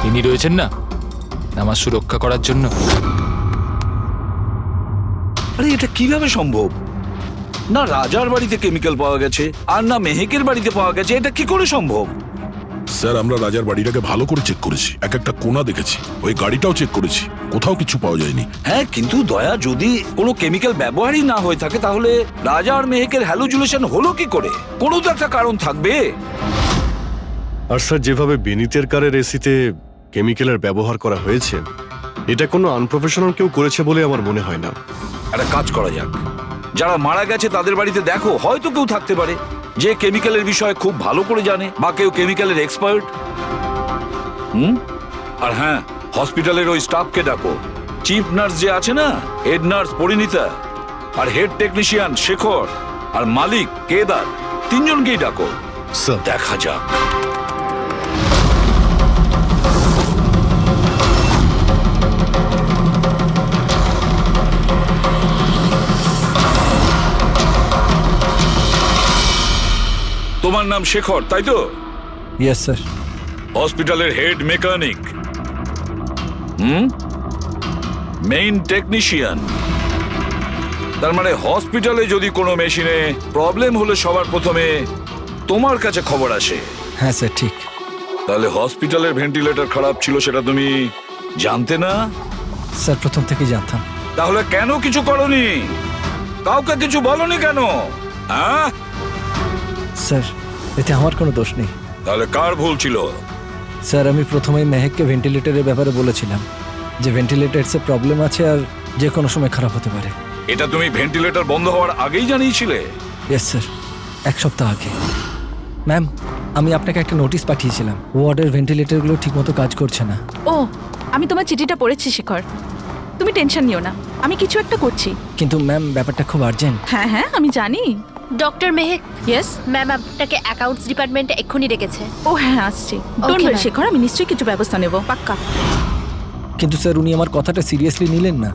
ইনি রয়েছেন না আমার সুরক্ষা করার জন্য। আরে এটা কিভাবে সম্ভব? না রাজার বাড়িতে কেমিক্যাল পাওয়া গেছে আর না মেহেকের বাড়িতে পাওয়া গেছে। এটা কি করে সম্ভব? স্যার, আমরা রাজার বাড়িটাকে ভালো করে চেক করেছি, এক একটা কোণা দেখেছি, ওই গাড়িটাও চেক করেছি, কোথাও কিছু পাওয়া যায়নি। হ্যাঁ, কিন্তু দয়া, যদি কোনো কেমিক্যাল ব্যবহারই না হয়ে থাকে তাহলে রাজা আর মেহেকের হ্যালুজুলেশন হলো কি করে? কোনো তো একটা কারণ থাকবে। আর স্যার যেভাবে বিনীতের কারের এসিতে কেমিক্যালের ব্যবহার করা হয়েছে, এটা কোনো আনপ্রফেশনাল কেউ করেছে বলে আমার মনে হয় না। একটা কাজ করা যাক, যারা মারা গেছে তাদের বাড়িতে দেখো, হয়তো কেউ থাকতে পারে যে কেমিক্যালের বিষয়ে খুব ভালো করে জানে, বা কেউ কেমিক্যালের এক্সপার্ট। আর হ্যাঁ, হসপিটালের ওই স্টাফকে ডাকো। চিফ নার্স যে আছে না, হেড নার্স পরিণীতা, আর হেড টেকনিশিয়ান শেখর, আর মালিক কেদার, তিনজনকেই ডাকো। দেখা যাক। তোমার নাম শেখর, তাই তো? Yes sir. হসপিটালের হেড মেকানিক, মেইন টেকনিশিয়ান। তার মানে হসপিটালে যদি কোনো মেশিনে প্রবলেম হলে সবার প্রথমে তোমার কাছে খবর আসে। হ্যাঁ স্যার, ঠিক। তাহলে হসপিটালের ভেন্টিলেটর খারাপ ছিল সেটা তুমি জানতে না? স্যার প্রথম থেকেই জানতাম। তাহলে কেন কিছু করনি? কাউকে কিছু বলনি কেন? হ্যাঁ স্যার, এতে আমার কোনো দোষ নেই। তাহলে কার ভুল ছিল? স্যার, আমি প্রথমেই মেহেককে ভেন্টিলেটরের ব্যাপারে বলেছিলাম যে ভেন্টিলেটরসে প্রবলেম আছে আর যে কোনো সময় খারাপ হতে পারে। এটা তুমি ভেন্টিলেটর বন্ধ হওয়ার আগেই জানিয়েছিলে? ইয়েস স্যার, 1 সপ্তাহ আগে। ম্যাম, আমি আপনাকে একটা নোটিশ পাঠিয়েছিলাম, ওয়ার্ডের ভেন্টিলেটরগুলো ঠিকমতো কাজ করছে না। ও, আমি তোমার চিঠিটা পড়েছি শেখর, তুমি টেনশন নিও না, আমি কিছু একটা করছি। কিন্তু ম্যাম, ব্যাপারটা খুব আর্জেন্ট। হ্যাঁ হ্যাঁ, আমি জানি। ডক্টর মেহেক, ইয়েস ম্যাম আপনাকে অ্যাকাউন্টস ডিপার্টমেন্টে এক্ষুনি ডেকেছে। ও হ্যাঁ, আসছি। ডোন্ট ওয়ারি শেখর, আমি নিশ্চয়ই কিছু ব্যবস্থা নেব, পাক্কা। কিন্তু স্যার, উনি আমার কথাটা সিরিয়াসলি নিলেন না।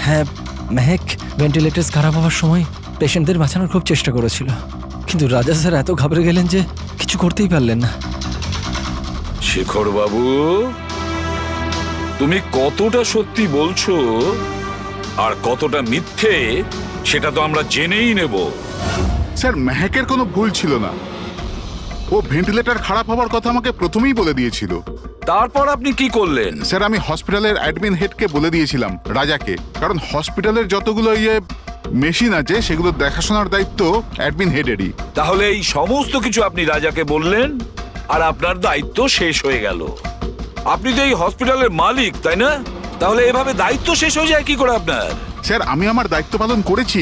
হ্যাঁ, মেহেক ভেন্টিলেটরস খারাপ হওয়ার সময় পেশেন্টদের বাঁচানোর খুব চেষ্টা করেছিল, কিন্তু রাজা স্যার এত ঘাবড়ে গেলেন যে কিছু করতেই পারলেন না। শেখর বাবু, তুমি কতটা সত্যি বলছো আর কতটা মিথ্যে সেটা তো আমরা জেনেই নেব। স্যার, মেহেকের কোনো ভুল ছিল না। ও ভেন্টিলেটর খারাপ হওয়ার কথা আমাকে প্রথমেই বলে দিয়েছিল। তারপর আপনি কি করলেন? স্যার, আমি হসপিটালের অ্যাডমিন হেডকে বলে দিয়েছিলাম, রাজাকে, কারণ হসপিটালের যতগুলো মেশিন আছে সেগুলো দেখাশোনার দায়িত্ব অ্যাডমিন হেডেরই। তাহলে এই সমস্ত কিছু আপনি রাজাকে বললেন আর আপনার দায়িত্ব শেষ হয়ে গেল। আপনি তো এই হসপিটালের মালিক, তাই না? তাহলে এভাবে দায়িত্ব শেষ হয়ে যায় কি করে আপনার? স্যার, আমি আমার দায়িত্ব পালন করেছি,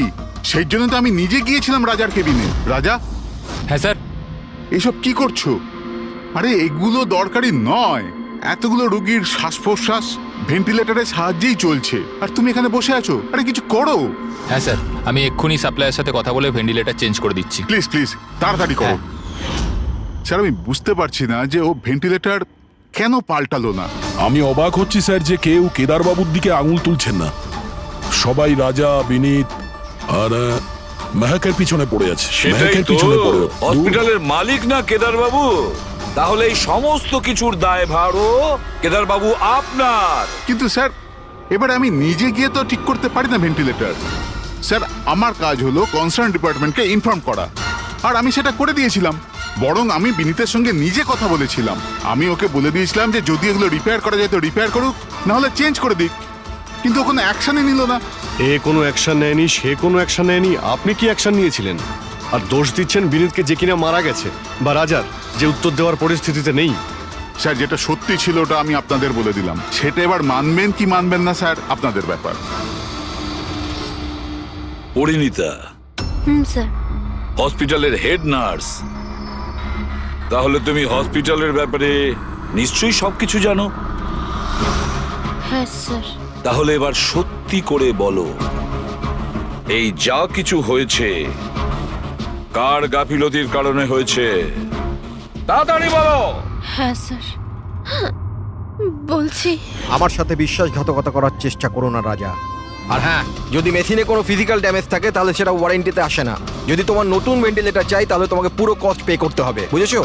সেই জন্য তো আমি নিজে গিয়েছিলাম রাজার কেবিনে। রাজা। হ্যাঁ স্যার। এসব কি করছো? আরে এগুলো দরকারি নয়। এতগুলো রোগীর শ্বাস প্রশ্বাস ভেন্টিলেটরের সাহায্যেই চলছে, আর তুমি এখানে বসে আছো। আরে কিছু করো। হ্যাঁ স্যার, আমি এক্ষুনি সাপ্লাইয়ের সাথে কথা বলে ভেন্টিলেটর চেঞ্জ করে দিচ্ছি। প্লিজ প্লিজ তাড়াতাড়ি করো। স্যার, আমি বুঝতে পারছি না যে ও ভেন্টিলেটর কেন পাল্টালো না। আমি অবাক হচ্ছি স্যার যে কেউ কেদারবাবুর দিকে আঙুল তুলছেন না। সবাই রাজা, বিনীত আর মেহেকের পিছনে পড়ে আছে। সেটাই তো, হসপিটালের মালিক না কেদার বাবু? তাহলে এই সমস্ত কিছুর দায়ভারও কেদার বাবু আপনার। কিন্তু স্যার, এবারে আমি নিজে গিয়ে তো ঠিক করতে পারি না ভেন্টিলেটর। স্যার, আমার কাজ হলো কনসার্ন ডিপার্টমেন্টকে ইনফর্ম করা, আর আমি সেটা করে দিয়েছিলাম। বরং আমি বিনীতের সঙ্গে নিজে কথা বলেছিলাম। আমি ওকে বলে দিয়েছিলাম যে যদি এগুলো রিপেয়ার করা যায় তো রিপেয়ার করুক, না হলে চেঞ্জ করে দিক। কিন্তু কোনো অ্যাকশনই নিল না। এ কোনো অ্যাকশন নেয়নি, সে কোনো অ্যাকশন নেয়নি। আপনি কি অ্যাকশন নিয়েছিলেন? আর দোষ দিচ্ছেন বিনীতকে, যে কিনা মারা গেছে, বা রাজার, যে উত্তর দেওয়ার পরিস্থিতিতে নেই। স্যার, যেটা সত্যি ছিল ওটা আমি আপনাদের বলে দিলাম। সেটা এবার মানবেন কি মানবেন না স্যার, আপনাদের ব্যাপার। পরিণীতা স্যার। হসপিটালের হেড নার্স, তাহলে তুমি হসপিটালের ব্যাপারে নিশ্চয়ই সবকিছু জানো। হ্যাঁ স্যার। তাহলে এবার সত্যি করে বলো, এই যা কিছু হয়েছে কার গাফিলতির কারণে হয়েছে? তাড়াতাড়ি বলো। হ্যাঁ স্যার, বলছি। আমার সাথে বিশ্বাসঘাতকতা করার চেষ্টা করো না রাজা। আর হ্যাঁ, যদি মেশিনে কোনো ফিজিক্যাল ড্যামেজ থাকে তাহলে সেটা ওয়ারেন্টিতে আসে না। যদি তোমার নতুন ভেন্টিলেটর চাই তাহলে তোমাকে পুরো কস্ট পে করতে হবে, বুঝেছো?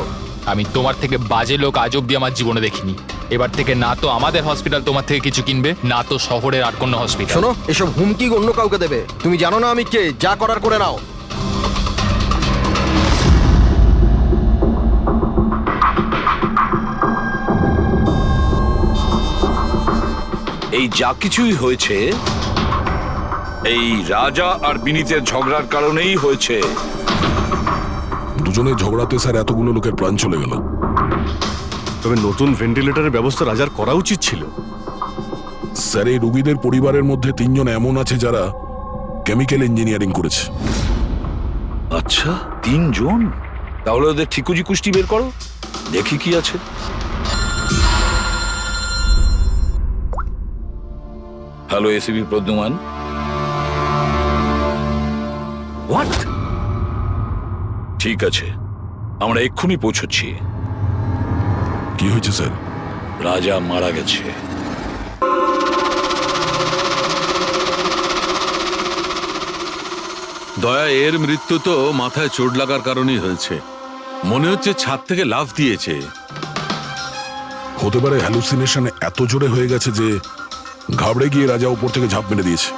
আমি তোমার থেকে বাজে লোক আজ অব্দি আমার জীবনে দেখিনি। এবার থেকে না তো আমাদের হসপিটাল তোমার থেকে কিছু কিনবে, না তো শহরের আর কোনো হসপিটাল। শোনো, এসব হুমকি অন্য কাউকে দেবে। তুমি জানো না আমি কে, যা করার করে নাও। এই যা কিছুই হয়েছে এই রাজা আর বিনীতের ঝগড়ার কারণেই হয়েছে। দুজনের ঝগড়াতে স্যার এতগুলো লোকের প্রাণ চলে গেল। তবে নতুন ভেন্টিলেটরের ব্যবস্থা রাজার করা উচিত ছিল। স্যার, এই রুগীদের পরিবারের মধ্যে 3 জন এমন আছে যারা কেমিক্যাল ইঞ্জিনিয়ারিং করেছে। আচ্ছা, 3 জন? তাহলে ওদের ঠিকুজি কুষ্টি বের করো, দেখি কি আছে। Hello ACB Pradyuman. হোয়াট? ঠিক আছে, আমরা এক্ষুনি পৌঁছচ্ছি। কি হয়েছে স্যার? রাজা মারা গেছে। দয়া, এর মৃত্যু তো মাথায় চোট লাগার কারণেই হয়েছে। মনে হচ্ছে ছাদ থেকে লাফ দিয়েছে। হতে পারে হ্যালুসিনেশন এত জোরে হয়ে গেছে যে ঘাবড়ে গিয়ে রাজা উপর থেকে ঝাঁপ মেরে দিয়েছে।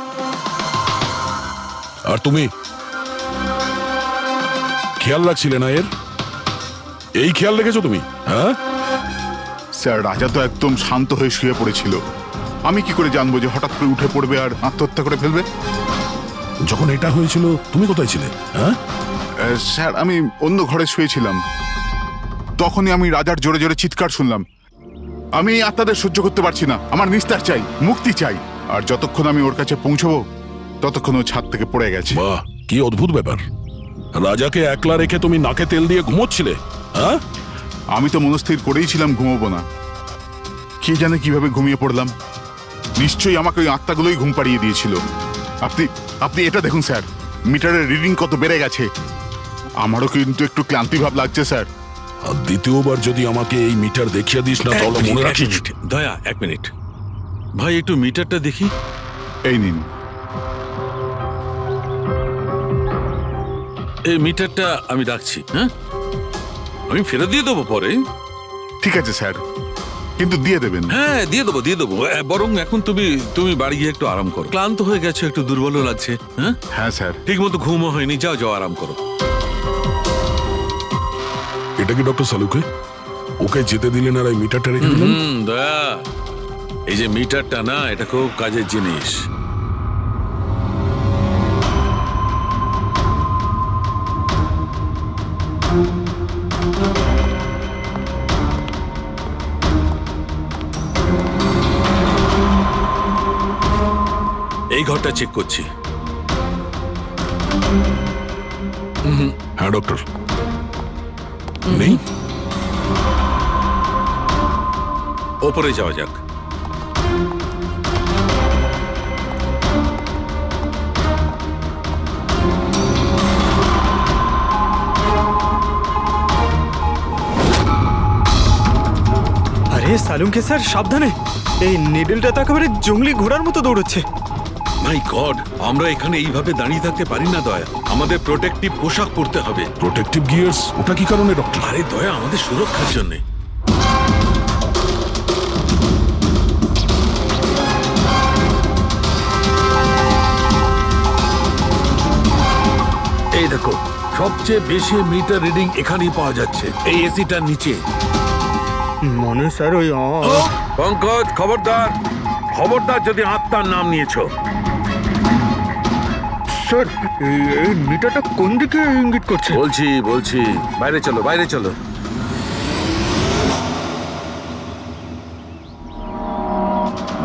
আর তুমি খেয়াল রাখছিলে না এর? এই খেয়াল রেখেছো তুমি? হ্যাঁ স্যার, রাজা তো একদম শান্ত হয়ে শুয়ে পড়েছিল। আমি কি করে জানবো যে হঠাৎ করে উঠে পড়বে আর আত্মহত্যা করে ফেলবে? যখন এটা হয়েছিল তুমি কোথায় ছিলে? হ্যাঁ স্যার, আমি অন্য ঘরে শুয়েছিলাম। তখনই আমি রাজার জোরে জোরে চিৎকার শুনলাম। আমি এই আত্মাদের সহ্য করতে পারছি না, আমার নিস্তার চাই, মুক্তি চাই। আর যতক্ষণ আমি ওর কাছে পৌঁছবো ততক্ষণ ও ছাদ থেকে পড়ে গেছে। বাহ, কি অদ্ভুত ব্যাপার! রাজাকে একলা রেখে তুমি নাকে তেল দিয়ে ঘুমোচ্ছিলে? হ্যাঁ, আমি তো মনস্থির করেই ছিলাম ঘুমোবো না। কে জানে কিভাবে ঘুমিয়ে পড়লাম। নিশ্চয়ই আমাকে ওই আত্মাগুলোই ঘুম পাড়িয়ে দিয়েছিল। আপনি এটা দেখুন স্যার, মিটারের রিডিং কত বেড়ে গেছে। আমারও কিন্তু একটু ক্লান্তি ভাব লাগছে স্যার। আর দ্বিতীয়বার যদি আমাকে এই মিটার দেখিয়ে দিস না তাহলে মনে রাখিস। দয়া, 1 মিনিট ভাই, একটু মিটারটা দেখি। এই নিন। এই মিটারটা আমি রাখছি। হ্যাঁ, আমি ফেরত দিয়ে দেবো পরে। ঠিক আছে স্যার, কিন্তু দিয়ে দেবেন? হ্যাঁ, দিয়ে দেবো। বরং এখন তুমি বাড়ি গিয়ে একটু আরাম করো। ক্লান্ত হয়ে গেছো, একটু দুর্বলও লাগছে। হ্যাঁ হ্যাঁ স্যার। ঠিক মতো ঘুমও হয়নি। যাও আরাম করো। এটা কি ডক্টর সালুকে? ওকে যেতে দিলেন আর এই মিটারটা রেখে দিলেন? দয়া, এই যে মিটারটা না, এটা খুব কাজের জিনিস। এই ঘরটা চেক করছি। হ্যাঁ ডক্টর, নেই। ওপরে যাওয়া যাক। আরে সালুঙ্কে স্যার, সাবধানে! এই নিডলটা তো একেবারে জঙ্গলি ঘোড়ার মতো দৌড়চ্ছে। মাই গড, আমরা এখানে এইভাবে দাঁড়িয়ে থাকতে পারি না দয়া। আমাদের প্রোটেক্টিভ পোশাক পরতে হবে। Protective gears? ওটা কি কারণে ডক্টর? আরে দয়া, আমাদের সুরক্ষার জন্য। এই দেখো, সবচেয়ে বেশি মিটার রিডিং এখানেই পাওয়া যাচ্ছে, এই এসিটার নিচে। মনে স্যার ওই পঙ্কজ, খবরদার যদি আত্মার নাম নিয়েছো। স্যার, এই মিটারটা কোন দিকে ইঙ্গিত করছে? বলছি, বাইরে চলো।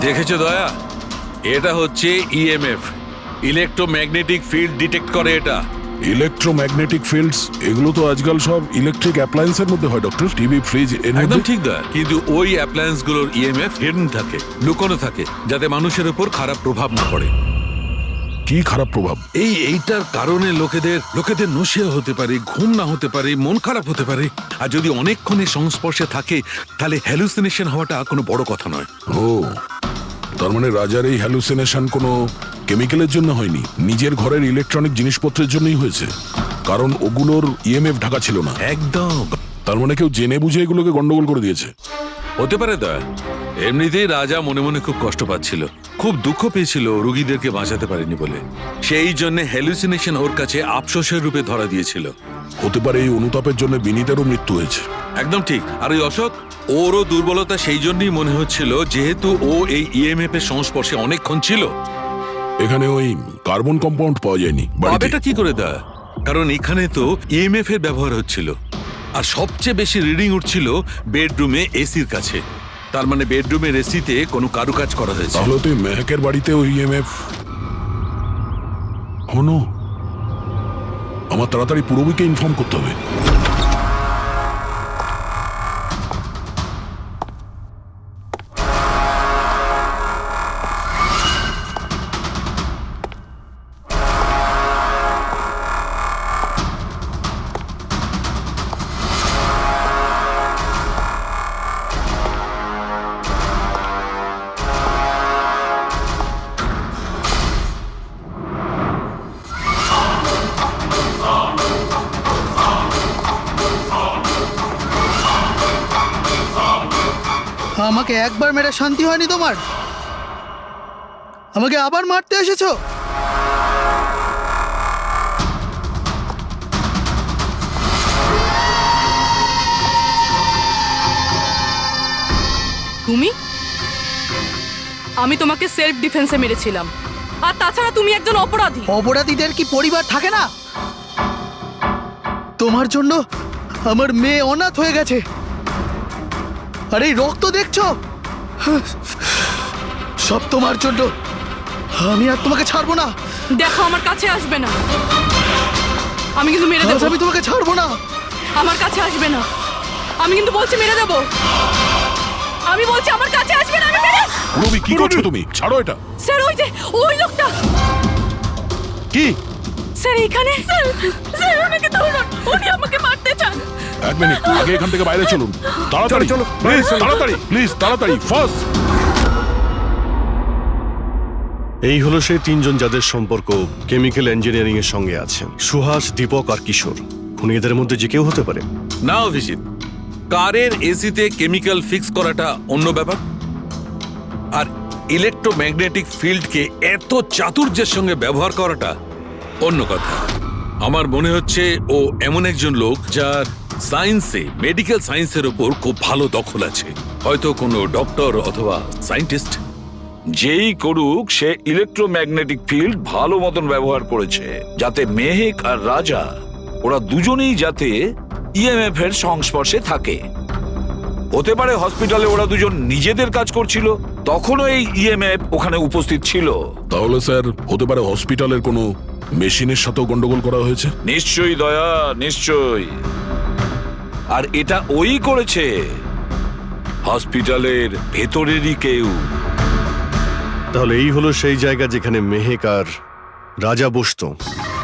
দেখেছো দয়া, এটা হচ্ছে ইএমএফ, ইলেকট্রোম্যাগনেটিক ফিল্ড ডিটেক্ট করে এটা। ইলেকট্রোম্যাগনেটিক ফিল্ডস, এগুলো তো আজকাল সব ইলেকট্রিক অ্যাপ্লায়েন্সের মধ্যে হয় ডক্টর। টিভি, ফ্রিজ, একদম ঠিক দয়া। কিন্তু ওই অ্যাপ্লায়েন্স গুলোর ইএমএফ হিডেন থাকে, লুকোনো থাকে, যাতে মানুষের উপর খারাপ প্রভাব না পড়ে। কি খারাপ প্রভাব? এইটার কারণে লোকেদের নশিয়া হতে পারে, ঘুম না হতে পারে, মন খারাপ হতে পারে। আর যদি অনেকক্ষণে সংস্পর্শে থাকে তাহলে হ্যালুসিনেশন হওয়াটা কোনো বড় কথা নয়। ও, তার মানে রাজার এই হ্যালুসিনেশন কোনো কেমিক্যালের জন্য হয়নি, নিজের ঘরের ইলেকট্রনিক জিনিসপত্রের জন্যই হয়েছে, কারণ ওগুলোর ইএমএফ ঢাকা ছিল না। একদম। তার মানে কেউ জেনে বুঝে এগুলোকে গন্ডগোল করে দিয়েছে। হতে পারে দয়া। এমনিতেই রাজা মনে মনে খুব কষ্ট পাচ্ছিল, খুব দুঃখ পেয়েছিল রোগীদেরকে বাঁচাতে পারেনি বলে। সেই জন্য হ্যালুসিনেশন ওর কাছে আফসোসের রূপে ধরা দিয়েছিল। হতে পারে এই অনুতাপের জন্য বিনীতেরও মৃত্যু হয়েছে। একদম ঠিক। আর ওই অশোক, ওরও দুর্বলতা সেই জন্যই মনে হচ্ছিল, যেহেতু ও এই ইএমএফ এর সংস্পর্শে অনেকক্ষণ ছিল। এখানে ওই কার্বন কম্পাউন্ড পাওয়া যায়নি। এটা কি করে দয়া? কারণ এখানে তো ইএমএফ এর ব্যবহার হচ্ছিল। আর সবচেয়ে বেশি রিডিং উঠছিল বেডরুমে এসির কাছে। তার মানে বেডরুমের এসিতে কোনো কারুকাজ করা হয়েছে। তাহলে তুই মেহকের বাড়িতে ওই ইএমএফ হনো। আমার তাড়াতাড়ি পুরবীকে ইনফর্ম করতে হবে। আমাকে একবার মেরে শান্তি হয়নি তোমার? আমাকে আবার মারতে এসেছো? তুমি? আমি তোমাকে সেলফ ডিফেন্সে মেরেছিলাম। আর তাছাড়া তুমি একজন অপরাধী। অপরাধীদের কি পরিবার থাকে না? তোমার জন্য আমার মেয়ে অনাথ হয়ে গেছে। আর এই রক্ত দেখছো, সব তোমার জন্য। আমি আর তোমাকে ছাড়বো না। দেখো, আমার কাছে আসবে না। আমি কিন্তু মেরে দেবো। আমি তোমাকে ছাড়বো না। আমার কাছে আসবে না। আমি কিন্তু বলছি মেরে দেবো। আমি বলছি আমার কাছে আসবে না। আমি মেরে। পুরবী, কি করছো তুমি? ছাড়ো এটা। স্যার, ওই লোকটা। কি? স্যার, এখানে। স্যার, ওনাকে ধরুন। উনি আমাকে মারতে চান। এক মিনিট, আগে এখান থেকে বাইরে চলুন। তাড়াতাড়ি চলো, প্লিজ তাড়াতাড়ি, প্লিজ তাড়াতাড়ি, ফাস্ট। এই হলো সেই তিনজন যাদের সম্পর্ক কেমিক্যাল ইঞ্জিনিয়ারিং এর সঙ্গে আছে। সুহাস, দীপক আর কিশোর। খুনি এদের মধ্যে যে কেউ হতে পারে। না অভিজিৎ, কারের এসিতে কেমিক্যাল ফিক্স করাটা অন্য ব্যাপার, আর ইলেকট্রোম্যাগনেটিক ফিল্ডকে এত চাতুর্যের সঙ্গে ব্যবহার করাটা অন্য কথা। আমার মনে হচ্ছে ও এমন একজন লোক যার সায়েন্সে, মেডিকেল সায়েন্সের উপর খুব ভালো দখল আছে। হয়তো কোনো ডক্টর অথবা সায়েন্টিস্ট। যেই করুক, সে ইলেকট্রোম্যাগনেটিক ফিল্ড ভালো মতন ব্যবহার করেছে, যাতে মেহেক আর রাজা ওরা দুজনেই যাতে ইএমএফ এর সংস্পর্শে থাকে। হতে পারে হসপিটালে ওরা দুজন নিজেদের কাজ করছিল, তখনও এই ইএমএফ ওখানে উপস্থিত ছিল। তাহলে স্যার, হতে পারে হসপিটালের কোনো মেশিনের সাথেও গন্ডগোল করা হয়েছে। নিশ্চয়ই দয়া, নিশ্চয়ই। আর এটা ওই করেছে, হসপিটালের ভেতরেরই কেউ। তাহলে এই হলো সেই জায়গা যেখানে মেহেক আর রাজা বসতো।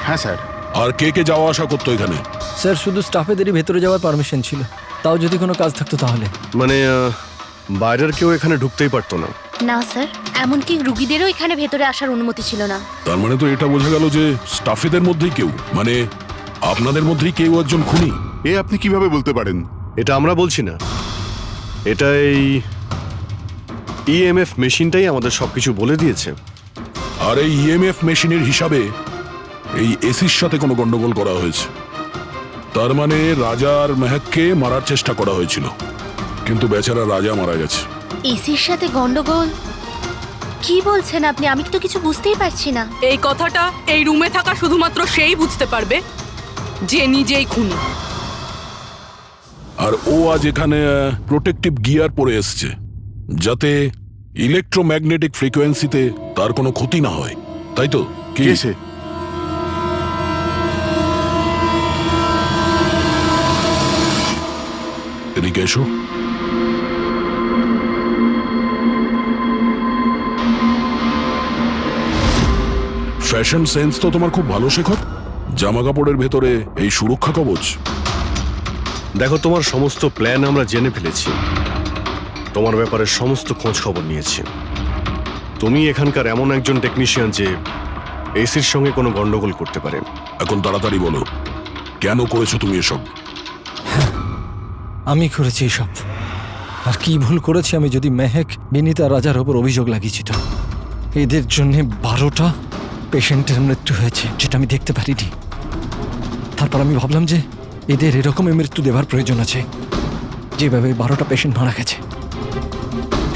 হ্যাঁ স্যার। আর কে কে যাওয়া আসা করতো এখানে? স্যার, শুধু স্টাফেদেরই ভেতরে যাওয়ার পারমিশন ছিল। তাও যদি কোনো কাজ থাকতো তাহলে। মানে বাইরের কেউ এখানে ঢুকতেই পারতো না। না স্যার, এমনকি রুগীদেরও এখানে ভেতরে আসার অনুমতি ছিল না। তার মানে তো এটা বোঝা গেল যে স্টাফেদের মধ্যেই কেউ, মানে আপনাদের মধ্যেই কেউ একজন খুনি। এ আপনি কিভাবে বলতে পারেন? এটা আমরা বলছি না, এটা এই ইএমএফ মেশিনটাই আমাদের সবকিছু বলে দিয়েছে। আর এই ইএমএফ মেশিনের হিসাবে এই এসির সাথে কোনো গন্ডগোল করা হয়েছে। তার মানে রাজা আর মেহেককে মারার চেষ্টা করা হয়েছিল, কিন্তু বেচারা রাজা মারা গেছে। এসির সাথে গন্ডগোল? কি বলছেন আপনি? আমি তো কিছু বুঝতেই পারছি না। এই কথাটা এই রুমে থাকা শুধুমাত্র সেই বুঝতে পারবে যে নিজেই খুনি। আর ও আজ এখানে প্রোটেক্টিভ গিয়ার পরে এসছে, যাতে ইলেকট্রোম্যাগনেটিক ফ্রিকোয়েন্সিতে তার কোনো ক্ষতি না হয়, তাই তো? কি সে? এদিকে এসো। ফ্যাশন সেন্স তো তোমার খুব ভালো, শেখর। জামা কাপড়ের ভেতরে এই সুরক্ষা কবচ। দেখো, তোমার সমস্ত প্ল্যান আমরা জেনে ফেলেছি। তোমার ব্যাপারে সমস্ত খোঁজ খবর নিয়েছি। তুমি এখানকার এমন একজন টেকনিশিয়ান যে এসির সঙ্গে কোনো গন্ডগোল করতে পারে। এখন তাড়াতাড়ি বলো, কেন করেছো তুমি এসব? আমি করেছি এসব। আর কি ভুল করেছি আমি যদি মেহেক, বিনীতা, রাজার ওপর অভিযোগ লাগিয়েছি। তো এদের জন্য 12টা পেশেন্টের মৃত্যু হয়েছে, যেটা আমি দেখতে পারিনি। তারপর আমি ভাবলাম যে এদের এরকমই মৃত্যু দেবার প্রয়োজন আছে, যেভাবে 12টা পেশেন্ট মারা গেছে।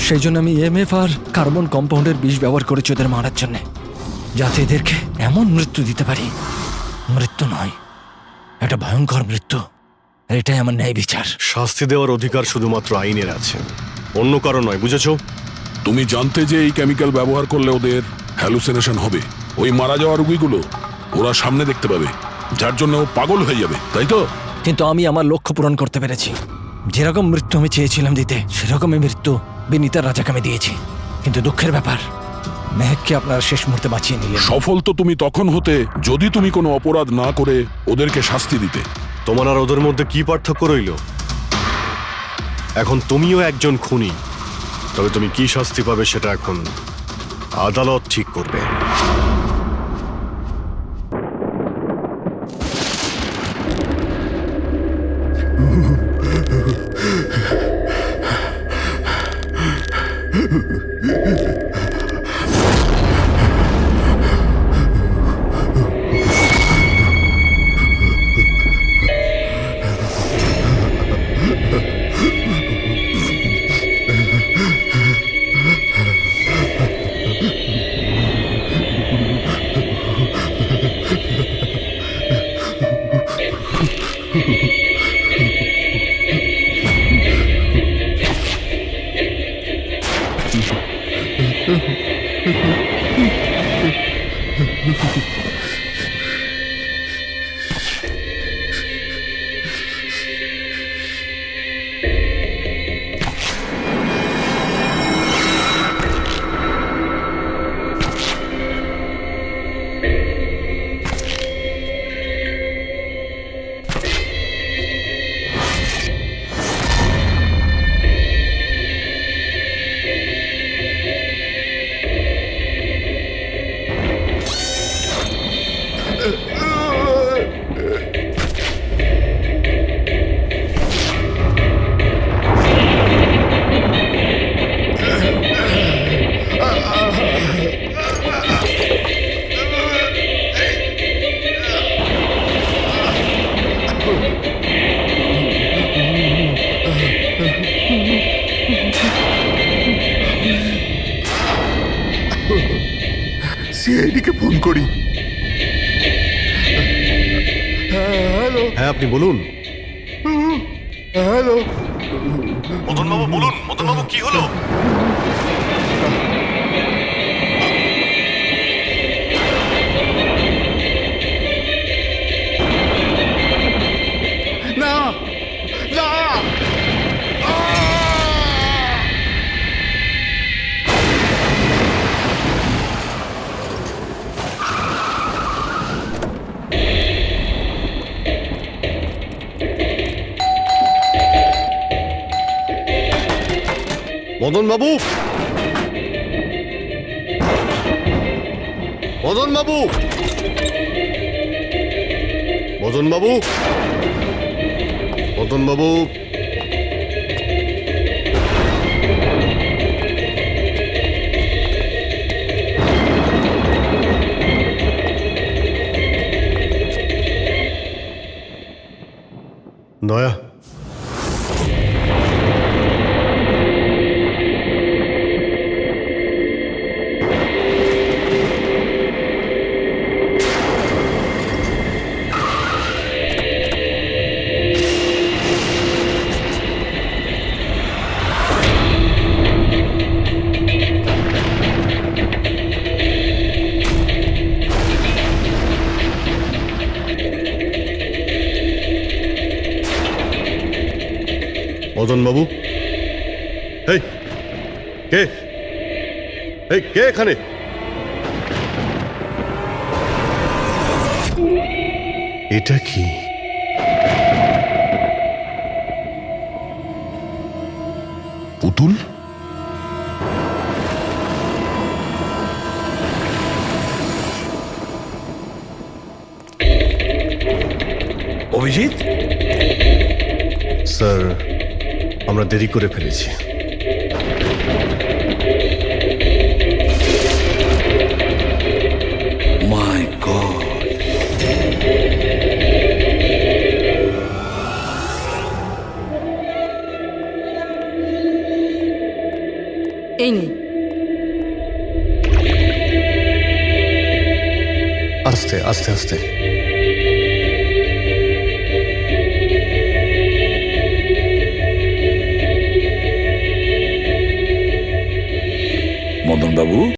সেই জন্য আমি ইএমএফ আর কার্বন কম্পাউন্ডের বিষ ব্যবহার করেছি ওদের মারার জন্যে, যাতে এদেরকে এমন মৃত্যু দিতে পারি, মৃত্যু নয়, একটা ভয়ঙ্কর মৃত্যু। আর এটাই আমার ন্যায় বিচার। শাস্তি দেওয়ার অধিকার শুধুমাত্র আইনের আছে, অন্য কারো নয়, বুঝেছো? তুমি জানতে যে এই কেমিক্যাল ব্যবহার করলে ওদের হ্যালুসিনেশন হবে, ওই মারা যাওয়া রুগীগুলো ওরা সামনে দেখতে পাবে, যার জন্য ও পাগল হয়ে যাবে, তাই তো? কিন্তু আমি আমার লক্ষ্য পূরণ করতে পেরেছি। যেরকম মৃত্যু আমি চেয়েছিলাম দিতে, সেরকমই মৃত্যু বিনীতার রাজাকে আমি দিয়েছি। কিন্তু দুঃখের ব্যাপার, মেহেককে আপনারা শেষ মুহূর্তে বাঁচিয়ে নিলেন। সফল তো তুমি তখন হতে যদি তুমি কোনো অপরাধ না করে ওদেরকে শাস্তি দিতে। তোমার আর ওদের মধ্যে কি পার্থক্য রইল? এখন তুমিও একজন খুনি, তবে তুমি কি শাস্তি পাবে সেটা এখন আদালত ঠিক করবে। সিআইডিকে ফোন করি। হ্যালো। হ্যাঁ, আপনি বলুন। হ্যালো। মদনবাবু বলুন। মদনবাবু, কি হলো? না না, মদনবাবু, মদনবাবু, মদনবাবু, মদনবাবু, দয়া, মদনবাবু, এই কে? এই কে এখানে? এটা কি? পুতুল? অভিজিৎ, স্যার, আমরা দেরি করে ফেলেছি। মাই গড, এই নিন। আস্তে আস্তে আস্তে। বাবু।